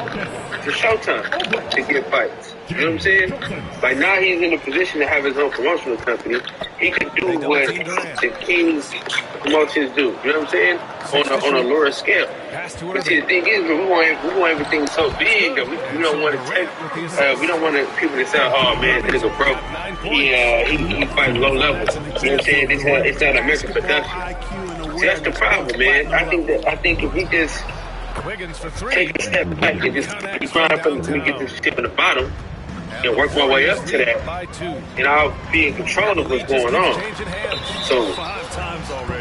R: to Showtime to get fights. You know what I'm saying? Like now he's in a position to have his own promotional company. He could do what the Kings promotions do. You know what I'm saying? On a lower scale. But see, the thing is, we want everything so big that we don't want to take. We don't want people to say, "Oh man, this nigga broke. He fighting low level." You know what I'm saying? It's not American production. See, that's the problem, man. I think if we just take a step back and just grind from we get this shit from the bottom and work my way up to that, and I'll be in control of what's going on. So,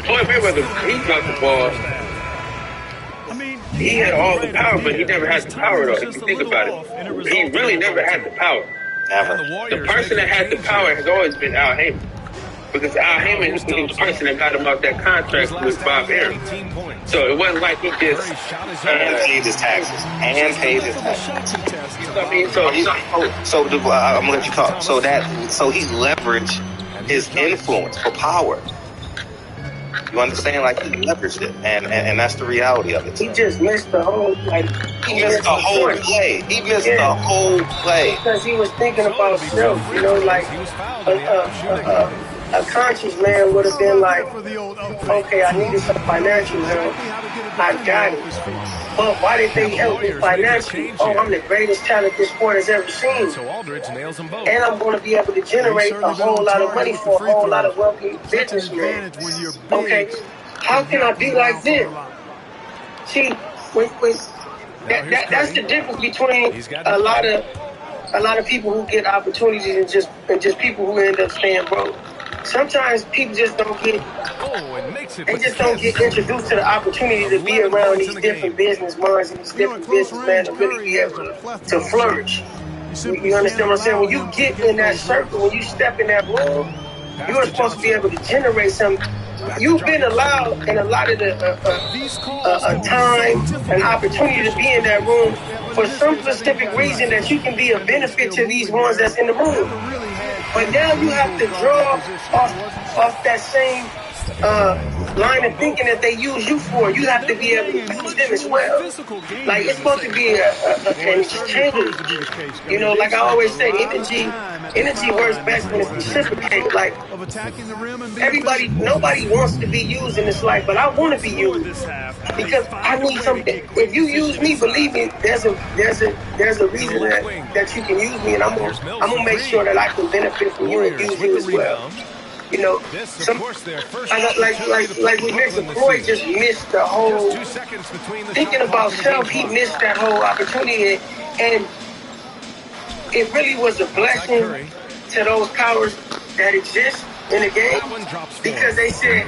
R: Floyd Mayweather, he dropped the ball. He had all the power, but he never had the power, though, if you think about it. He really never had the power. Never. The person that had the power has always been Al Heyman. Because Al Heyman was the person that got him out that contract with Bob Arum. So it wasn't like he just...
S: and paid his taxes. And paid his taxes. You know what I mean? So I'm going to let you talk. So he leveraged his influence for power. You understand? Like, he leveraged it. And that's the reality of it.
P: He just missed the whole,
S: he missed the whole play. He missed the whole play.
P: Because he was thinking about self, you know, like a conscious man would have been like, okay, I needed some financial help. I got it. But why did they help me financially? Oh, I'm the greatest talent this sport has ever seen. And I'm going to be able to generate a whole lot of money for a whole lot of wealthy businessmen. Okay, how can I be like them? See, that's the difference between a lot of people who get opportunities and just people who end up staying broke. Sometimes people just don't get introduced to the opportunity to be around these different business minds and these different businessmen to really be able to flourish. You understand what I'm saying? When you get in that circle, when you step in that room, you are supposed to be able to generate something. You've been allowed in a lot of the time and opportunity to be in that room for some specific reason that you can be a benefit to these ones that's in the room. But now you have to draw off that same line of thinking that they use you for. You have to be able to use them as well. Like, it's supposed to be an exchange. You know, like I always say, energy works best when it's reciprocated. Like, nobody wants to be used in this life, but I want to be used because I need something. If you use me, believe me, there's a reason that you can use me, and I'm gonna make sure that I can benefit from you and use you as well. You know, like we mentioned, Floyd just missed the whole, thinking about self, he missed that whole opportunity, and it really was a blessing to those powers that exist in the game, because they said,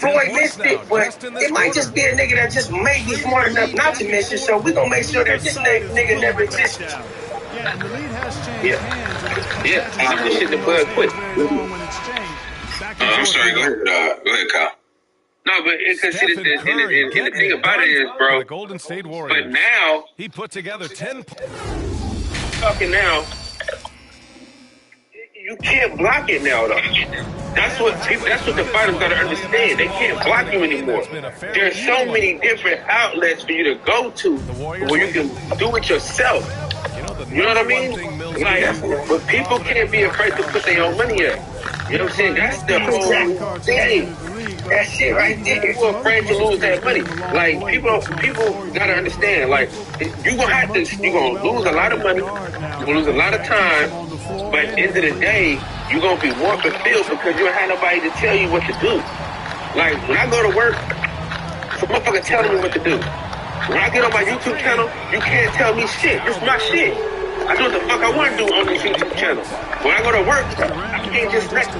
P: Floyd missed it, but it might just be a nigga that just may be smart enough not to miss it, so we're gonna make sure that this nigga never existed.
R: Yeah, I'm this shit the bud quick.
S: I'm sorry, go ahead, Kyle.
R: No, but it's considered and the thing about it is, bro,
J: Golden State Warriors.
R: but now,
J: he put together 10
R: talking now, you can't block it now, though. That's what the fighters gotta understand. They can't block you anymore. There's so many different outlets for you to go to where you can do it yourself. You know what I mean? Like, but people can't be afraid to put their own money up. You know what I'm saying? That's the whole thing. That shit right there. People are afraid to lose that money. Like, people gotta understand. Like, you're gonna lose a lot of money. You're gonna lose a lot of time. But at the end of the day, you're gonna be more fulfilled because you don't have nobody to tell you what to do. Like, when I go to work, some motherfucker telling me what to do. When I get on my YouTube channel, you can't tell me shit. This is my shit. I do what the fuck I want to do on this YouTube channel. When I go to work, I can't just snatch a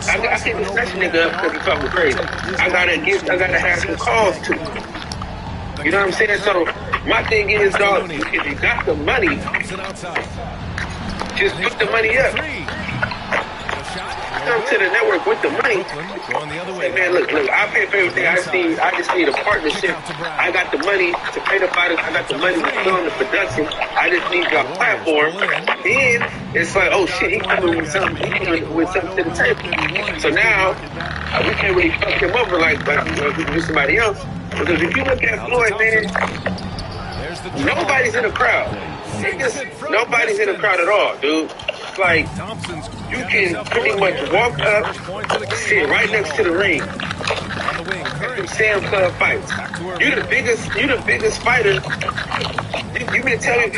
R: nigga up because he's talking crazy. I gotta have some calls too. You know what I'm saying? So my thing is, dog, if you got the money, just put the money up. Come to the network with the money. Hey man, look, I pay for everything. I just need a partnership. I got the money to pay the fighters. I got the money to put on the production. I just need your platform. Then it's like, oh shit, he coming with something. He coming with something to the table. So now we can't really fuck him over like we can do somebody else. Because if you look at Floyd, man, nobody's in the crowd. Nobody's in the crowd at all, dude. Like, you can pretty much walk up, sit right next to the ring, Sam Club fights. You the biggest fighter. You mean tell me if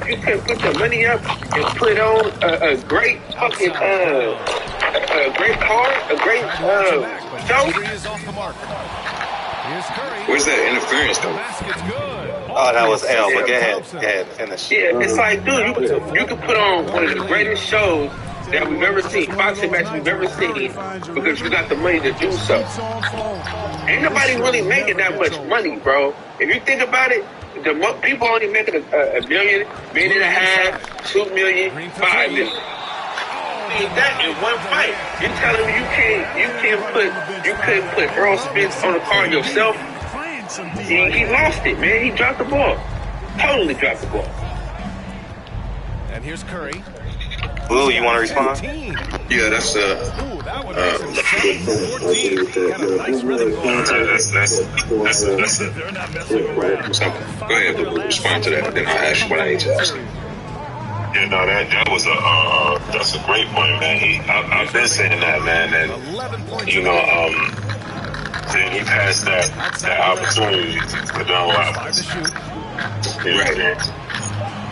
R: you can put your money up and put on a great fucking a great card, a great show?
S: Where's that interference though? Oh, that was L. But go ahead, finish.
R: Yeah, it's like, dude, you can put on one of the greatest shows that we've ever seen, boxing match we've ever seen, because you got the money to do so. Ain't nobody really making that much money, bro. If you think about it, people only making a million, million and a half, 2 million, 5 million. That in one fight. You telling me you couldn't put Earl Spence on the card yourself? He lost it, man. He dropped the ball. Totally dropped the ball.
J: And here's Curry.
S: Blue, you want to respond?
B: Yeah, that's that's go ahead, respond to that, then I'll ask you what I need to ask.
T: Yeah, no, that was that's a great point, man. I've been saying that, man, and then he passed that opportunity to Don Robbins. Right.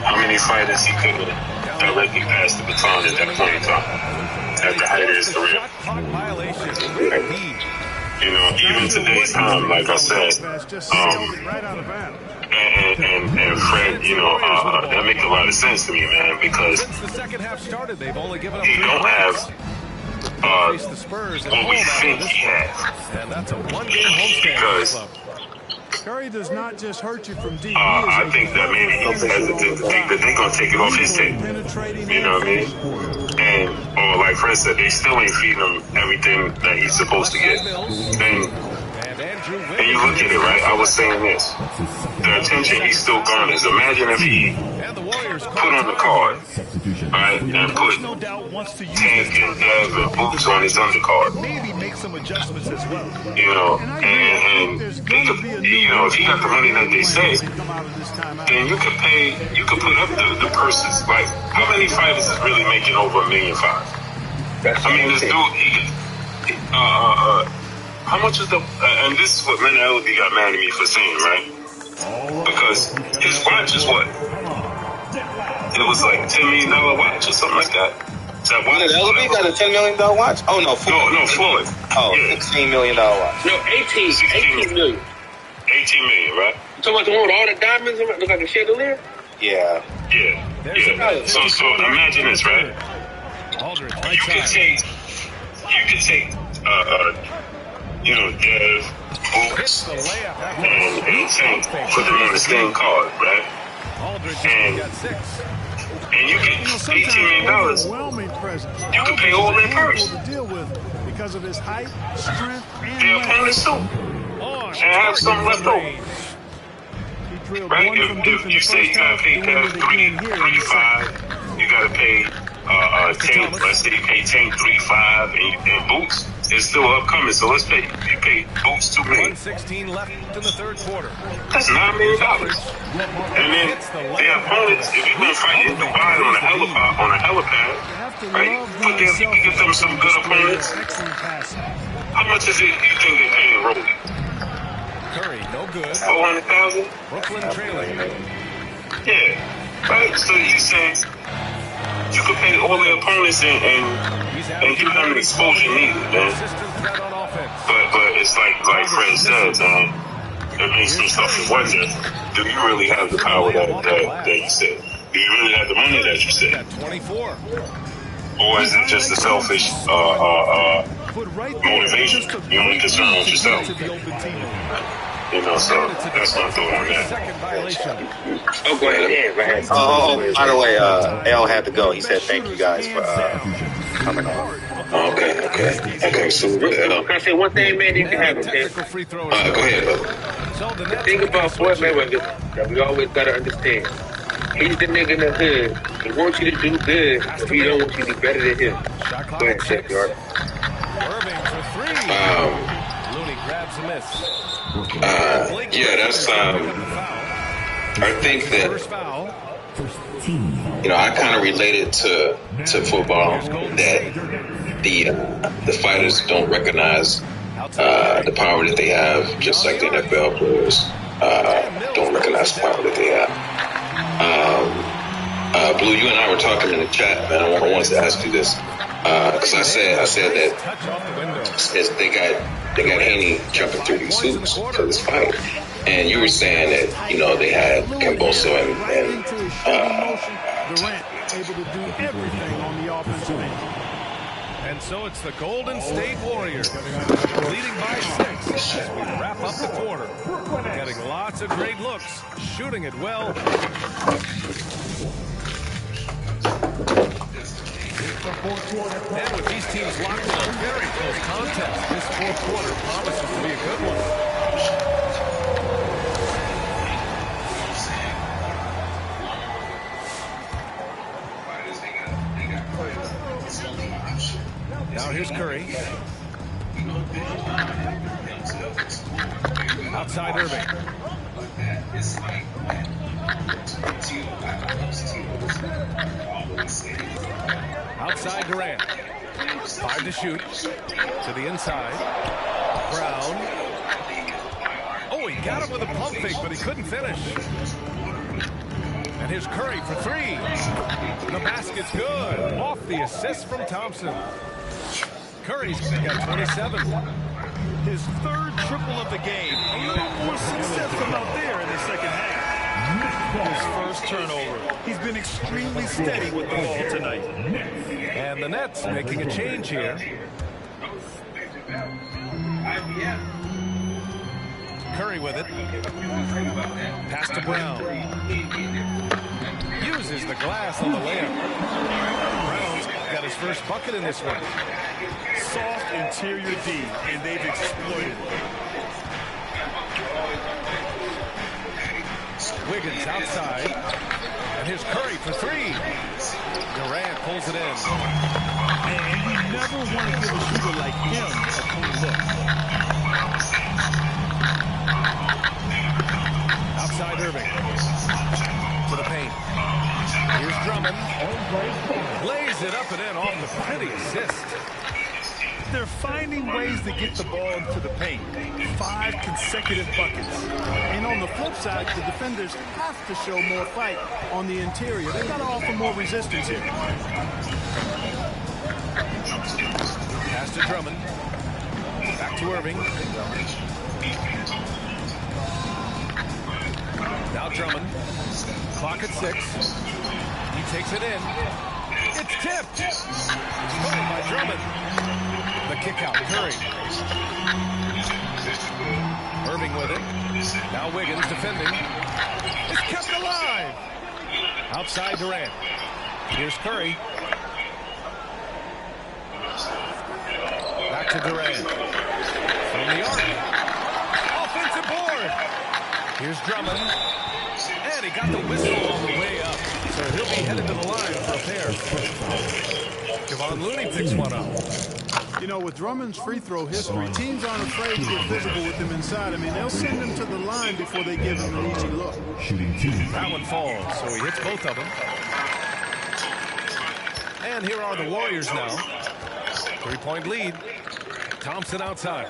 T: How many fighters he could have directly passed the baton at that point in time, at the height of his career? Even today's time, like I said, and Fred, that makes a lot of sense to me, man, because he don't have what we think he has. Because
Q: Curry does not just hurt you from deep.
T: I think that maybe he's hesitant to think that they're going to take it off his tape. You know what I mean? Or like Fred said, they still ain't feeding him everything that he's supposed to get. And you look at it, right? I was saying this. The attention he still garners. Imagine if he put on the card, right, and put Tank and Dev and Boots on his undercard.
Q: Maybe make some adjustments as well.
T: And if he got the money that they say, then you could put up the purses. Like, how many fighters is really making over $1.5 million? I mean, this dude, how much is the, and this is what Menality got mad at me for saying, right? Because his watch is what? It was like $10 million watch or something like that. That watch
S: Menality got a $10 million watch? Oh, no, Floyd.
T: No, Floyd.
S: Oh, yeah. $16 million watch.
R: No, 18 million.
T: 18 million, right?
R: You talking about the one with all the diamonds? Look like a chandelier?
S: Yeah.
T: Yeah. So imagine this, right? You could take Dev, Boots, and Tank, put them on the same card, right? And you get $18 million. You can pay all their purse.
Q: Because of his height, strength, and
T: their opponents too. And have some left over. Right? If you say you gotta pay Dev 3.5, you gotta pay Tank, let's say you pay Tank 3.5 and Boots, it's still upcoming. So let's say you pay Boots $2 million.
J: 1:16 left in the third quarter.
T: That's $9 million. And then their opponents, if you've been fighting in Dubai on a helipad, right? You can get them some good opponents. How much is it you think they're paying Rolly?
J: Curry, no good.
T: 400,000.
J: Brooklyn trailing.
T: Yeah, right. So he's saying you can pay all their opponents and give them the exposure needed, man. But it's like Fred said, man. It makes some stuff to wonder. Do you really have the power that you said? Do you really have the money that you said?
J: 24.
T: Or is it just a selfish motivation? You're only concerned with yourself. So that's my thought on that.
R: Oh, go ahead.
S: Oh, by the way, L had to go. He said thank you guys for coming on.
R: Okay. So, can I say one thing, man? You can have it, man.
T: Go ahead, brother.
R: The thing about Floyd Mayweather that we always gotta understand. He's the nigga in the hood. He wants you to do good, but he don't want you to be better than him. Go ahead, Chef Yard.
J: Looney grabs a miss.
B: Yeah, that's I think that I kind of relate it to football, that the fighters don't recognize
R: the power that they have, just like the NFL players don't recognize the power that they have. Blue, you and I were talking in the chat, man. I wanted to ask you this because I said that they got Haney jumping through these hoops for this fight, and you were saying that they had Camboso and
Q: Durant able to do everything on the offensive end.
J: And so it's the Golden State Warriors leading by 6 as we wrap up the quarter. Getting lots of great looks, shooting it well. And with these teams locked in a very close contest, this fourth quarter promises to be a good one. Now here's Curry. Outside Irving. Outside Durant. 5 to shoot. To the inside. Brown. Oh, he got him with a pump fake, but he couldn't finish. And here's Curry for 3. The basket's good. Off the assist from Thompson. Curry's got 27.
K: His third triple of the game. A little more successful out there in the second half. His first turnover. He's been extremely steady with the ball tonight.
J: And the Nets making a change here. Curry with it. Pass to Brown. Uses the glass on the layup. Brown's got his first bucket in this one.
K: Soft interior D, and they've exploited it.
J: Wiggins outside. And here's Curry for 3. Durant pulls it in.
K: And you never want to give a shooter like him a clean look.
J: Outside Irving. To the paint. Here's Drummond. Lays it up and in off the pretty assist.
K: They're finding ways to get the ball into the paint. 5 consecutive buckets.
Q: And on the flip side, the defenders have to show more fight on the interior. They've got to offer more resistance here.
J: Pass to Drummond. Back to Irving. Now Drummond. Clock at 6. He takes it in. It's tipped. Caught by Drummond. The kick out, Curry. Irving with it. Now Wiggins defending. It's kept alive. Outside Durant. Here's Curry. Back to Durant. From the arc. Offensive board. Here's Drummond. And he got the whistle on the way up. So he'll be headed to the line for a pair. Kevon Looney picks one up.
Q: You know, with Drummond's free throw history, teams aren't afraid to get physical with him inside. I mean, they'll send him to the line before they give him an easy look.
J: That one falls, so he hits both of them. And here are the Warriors now. 3-point lead. Thompson outside.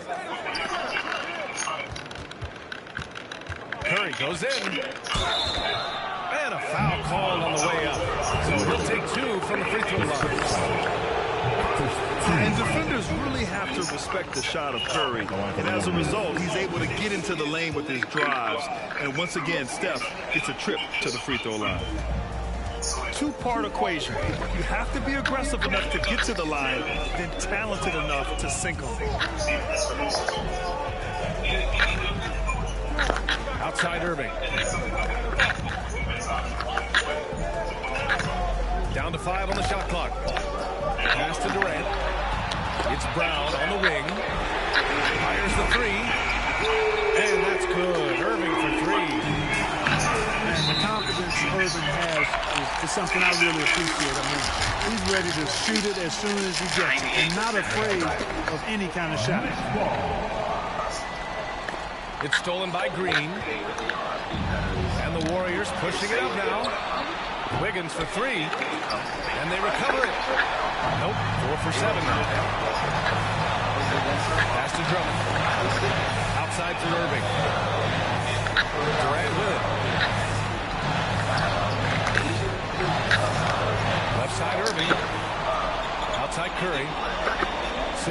J: Curry goes in. And a foul called on the way up. So he'll take 2 from the free throw line.
K: And defenders really have to respect the shot of Curry. And as a result, he's able to get into the lane with his drives. And once again, Steph gets a trip to the free throw line. 2-part equation. You have to be aggressive enough to get to the line, then talented enough to sink them.
J: Outside Irving. Down to 5 on the shot clock. Pass to Durant. It's Brown on the wing. Fires the 3. And that's good. Irving for 3.
Q: And the confidence Irving has is something I really appreciate. I mean, he's ready to shoot it as soon as he gets it and not afraid of any kind of shot.
J: It's stolen by Green. And the Warriors pushing it up now. Wiggins for 3. And they recover it. Nope, 4 for 7 now. Pass to Drummond.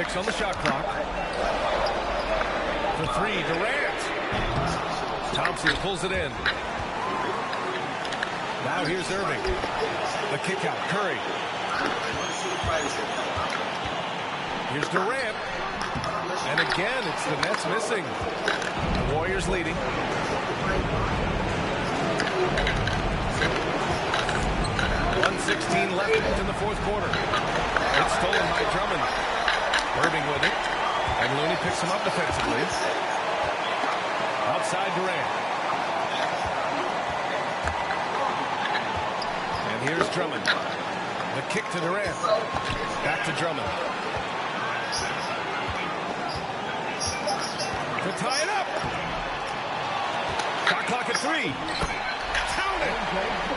J: 6 on the shot clock. For 3, Durant. Thompson pulls it in. Now here's Irving. The kick out, Curry. Here's Durant. And again, it's the Nets missing. The Warriors leading. 1:16 left in the fourth quarter. It's stolen by Drummond. Irving with it. And Looney picks him up defensively. Outside Durant. And here's Drummond. The kick to Durant. Back to Drummond. To tie it up. Shot clock at 3. Count it.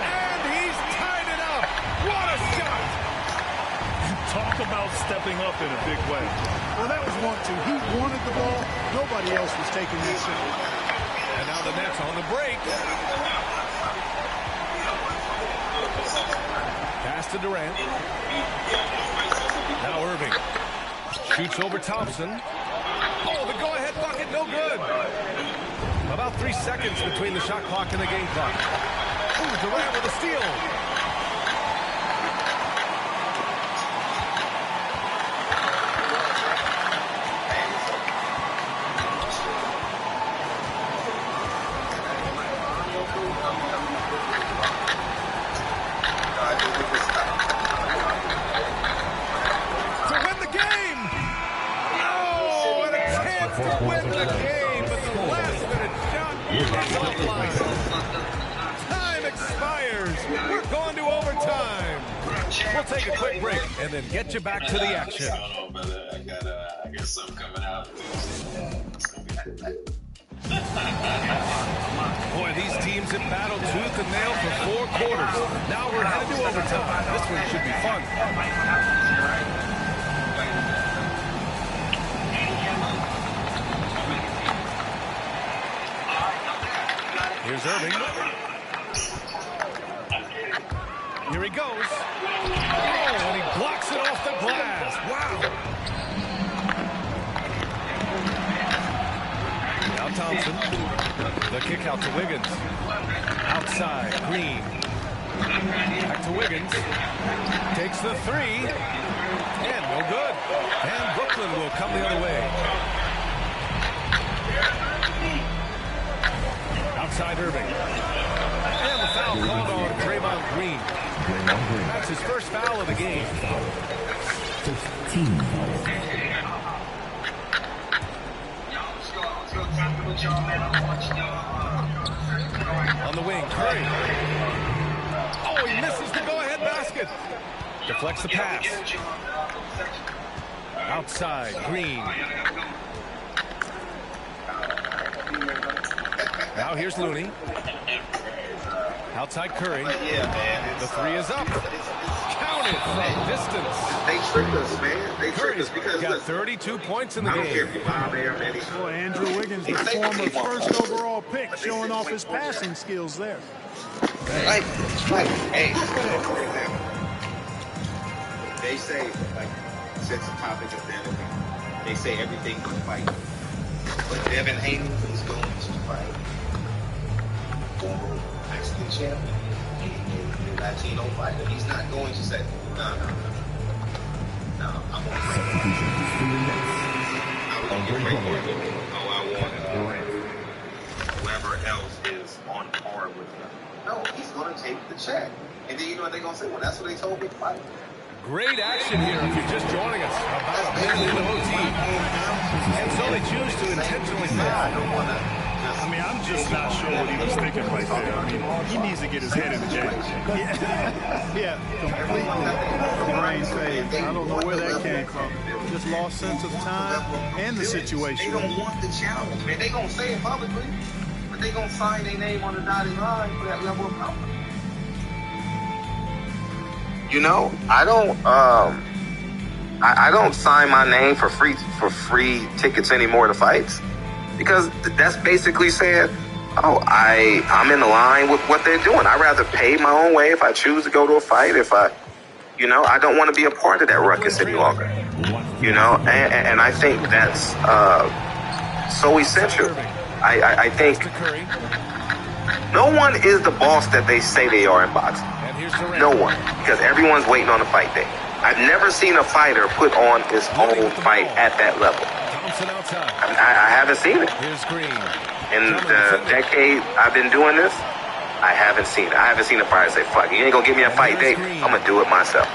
J: And he's tied it up. What a shot.
Q: Talk about stepping up in a big way. Well, that was 1-2. He wanted the ball. Nobody else was taking that shot.
J: And now the Nets on the break. Pass to Durant. Now Irving. Shoots over Thompson. Oh, the go-ahead bucket, no good. About 3 seconds between the shot clock and the game clock. Ooh, Durant with a steal. We'll take a quick break and then get you back to the action.
T: I don't know, brother. I got something coming out.
J: Boy, these teams have battled tooth and nail for 4 quarters. Now we're headed to overtime. This one should be fun. Here's Irving. Here he goes. Oh, and he blocks it off the glass. Wow. Now Thompson. The kick out to Wiggins. Outside, Green. Back to Wiggins. Takes the 3. And no good. And Brooklyn will come the other way. Outside Irving. And the foul called on Draymond Green. That's his first foul of the game.
G: 15.
J: On the wing, Curry. Oh, he misses the go-ahead basket. Deflects the pass. Outside, Green. Now here's Looney. Outside Curry. The 3 is up. Counted from distance.
S: They tricked us, man. They tricked us because
J: got 32 points in the game.
Q: Boy, Andrew Wiggins, the former first overall pick, showing off his passing skills there.
S: Hey, they say, like, since the topic of that, they say everything but fight. But Devin Haney is going to fight. Former Mexican champion, a Latino fighter. He's not going to say, no, I'm going to fight. I want whoever else is on par with him. No, he's going to take the check. And then you know what they're going to say? Well, that's what they told me to fight.
J: Great action here if you're just joining us. About a minute into OT. And so they choose to intentionally foul.
Q: I mean, I'm just not sure what he was thinking right there. I mean, he needs to get his head in the game. Yeah, completely brain phase. I don't know where that came from. Just lost sense of time and the situation.
S: They don't want the challenge, man. They going to say it publicly, but they going to sign their name on the dotted line for that level of power. You know, I don't sign my name for free tickets anymore to fights, because that's basically saying, oh, I'm in the line with what they're doing. I'd rather pay my own way if I choose to go to a fight. I don't want to be a part of that ruckus any longer. and I think that's so essential. I think no one is the boss that they say they are in boxing. No one, because everyone's waiting on a fight day. I've never seen a fighter put on his own fight at that level. I haven't seen it. In the decade I've been doing this, I haven't seen it. I haven't seen a fighter say, fuck, you ain't gonna give me a fight date, I'm gonna do it myself.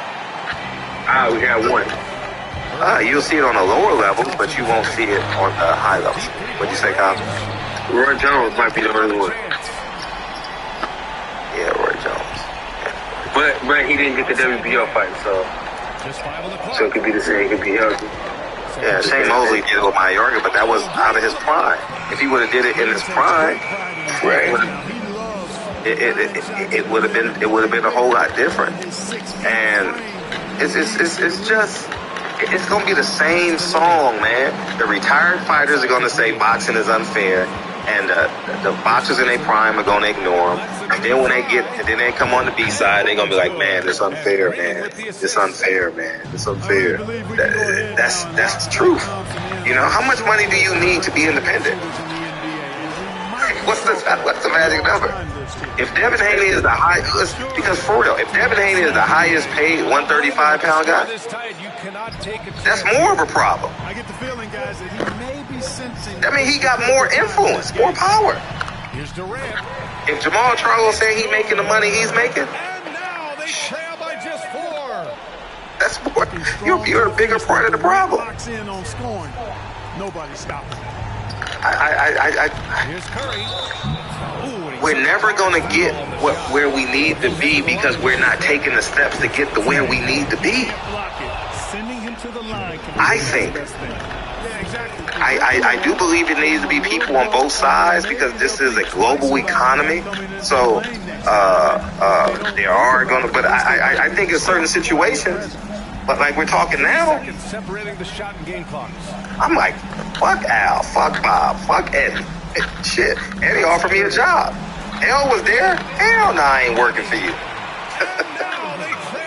R: We got one.
S: You'll see it on the lower levels, but you won't see it on the high levels. What'd you say, Kyle?
R: Roy Jones might be the only one.
S: Yeah, Roy Jones.
R: But he didn't get the WBO fight, so it could be the same. It could be healthy.
S: Yeah, Shane Mosley did it with Mayorga, but that was out of his prime. If he would have did it in his prime, it would have been a whole lot different. And it's gonna be the same song, man. The retired fighters are gonna say boxing is unfair, and the boxers in their prime are gonna ignore them. And then when they come on the B side, they're gonna be like, man, it's unfair, man. It's unfair, man. It's unfair. That's the truth. How much money do you need to be independent? What's the magic number? If Devin Haney is the highest, because for real, if Devin Haney is the highest paid 135-pound guy, that's more of a problem.
Q: I get the feeling, guys, that he may be sensing.
S: I mean, he got more influence, more power.
J: Here's Durant.
S: If Jamal Charlo saying he's making the money he's making, that's more. You're a bigger part of the problem.
Q: In on scoring. Nobody stopping.
J: Here's Curry.
S: We're never going to get where we need to be because we're not taking the steps to get to where we need to be. I think. I do believe it needs to be people on both sides because this is a global economy. So there are going to, but I think in certain situations, but like we're talking now, I'm like, fuck Al, fuck Bob, fuck Eddie. Shit, Eddie offered me a job. Al was there. Hell no, I ain't working for you.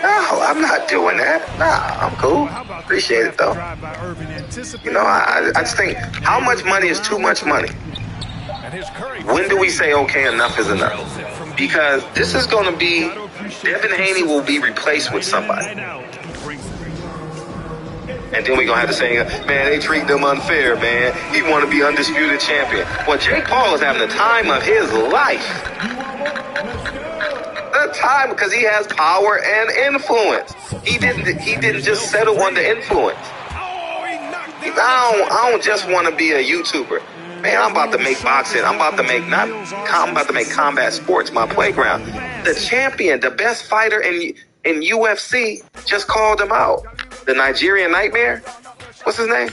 S: No, I'm not doing that. Nah, I'm cool. Appreciate it though. I just think, how much money is too much money? When do we say, okay, enough is enough? Because this is going to be, Devin Haney will be replaced with somebody. And then we're going to have to say, man, they treat them unfair, man. He want to be undisputed champion. Well, Jake Paul is having the time of his life. The time, because he has power and influence. He didn't just settle on the influence. I don't just want to be a YouTuber. Man, I'm about to make boxing. I'm about to make combat sports my playground. The champion, the best fighter in UFC just called him out. The Nigerian Nightmare. What's his name?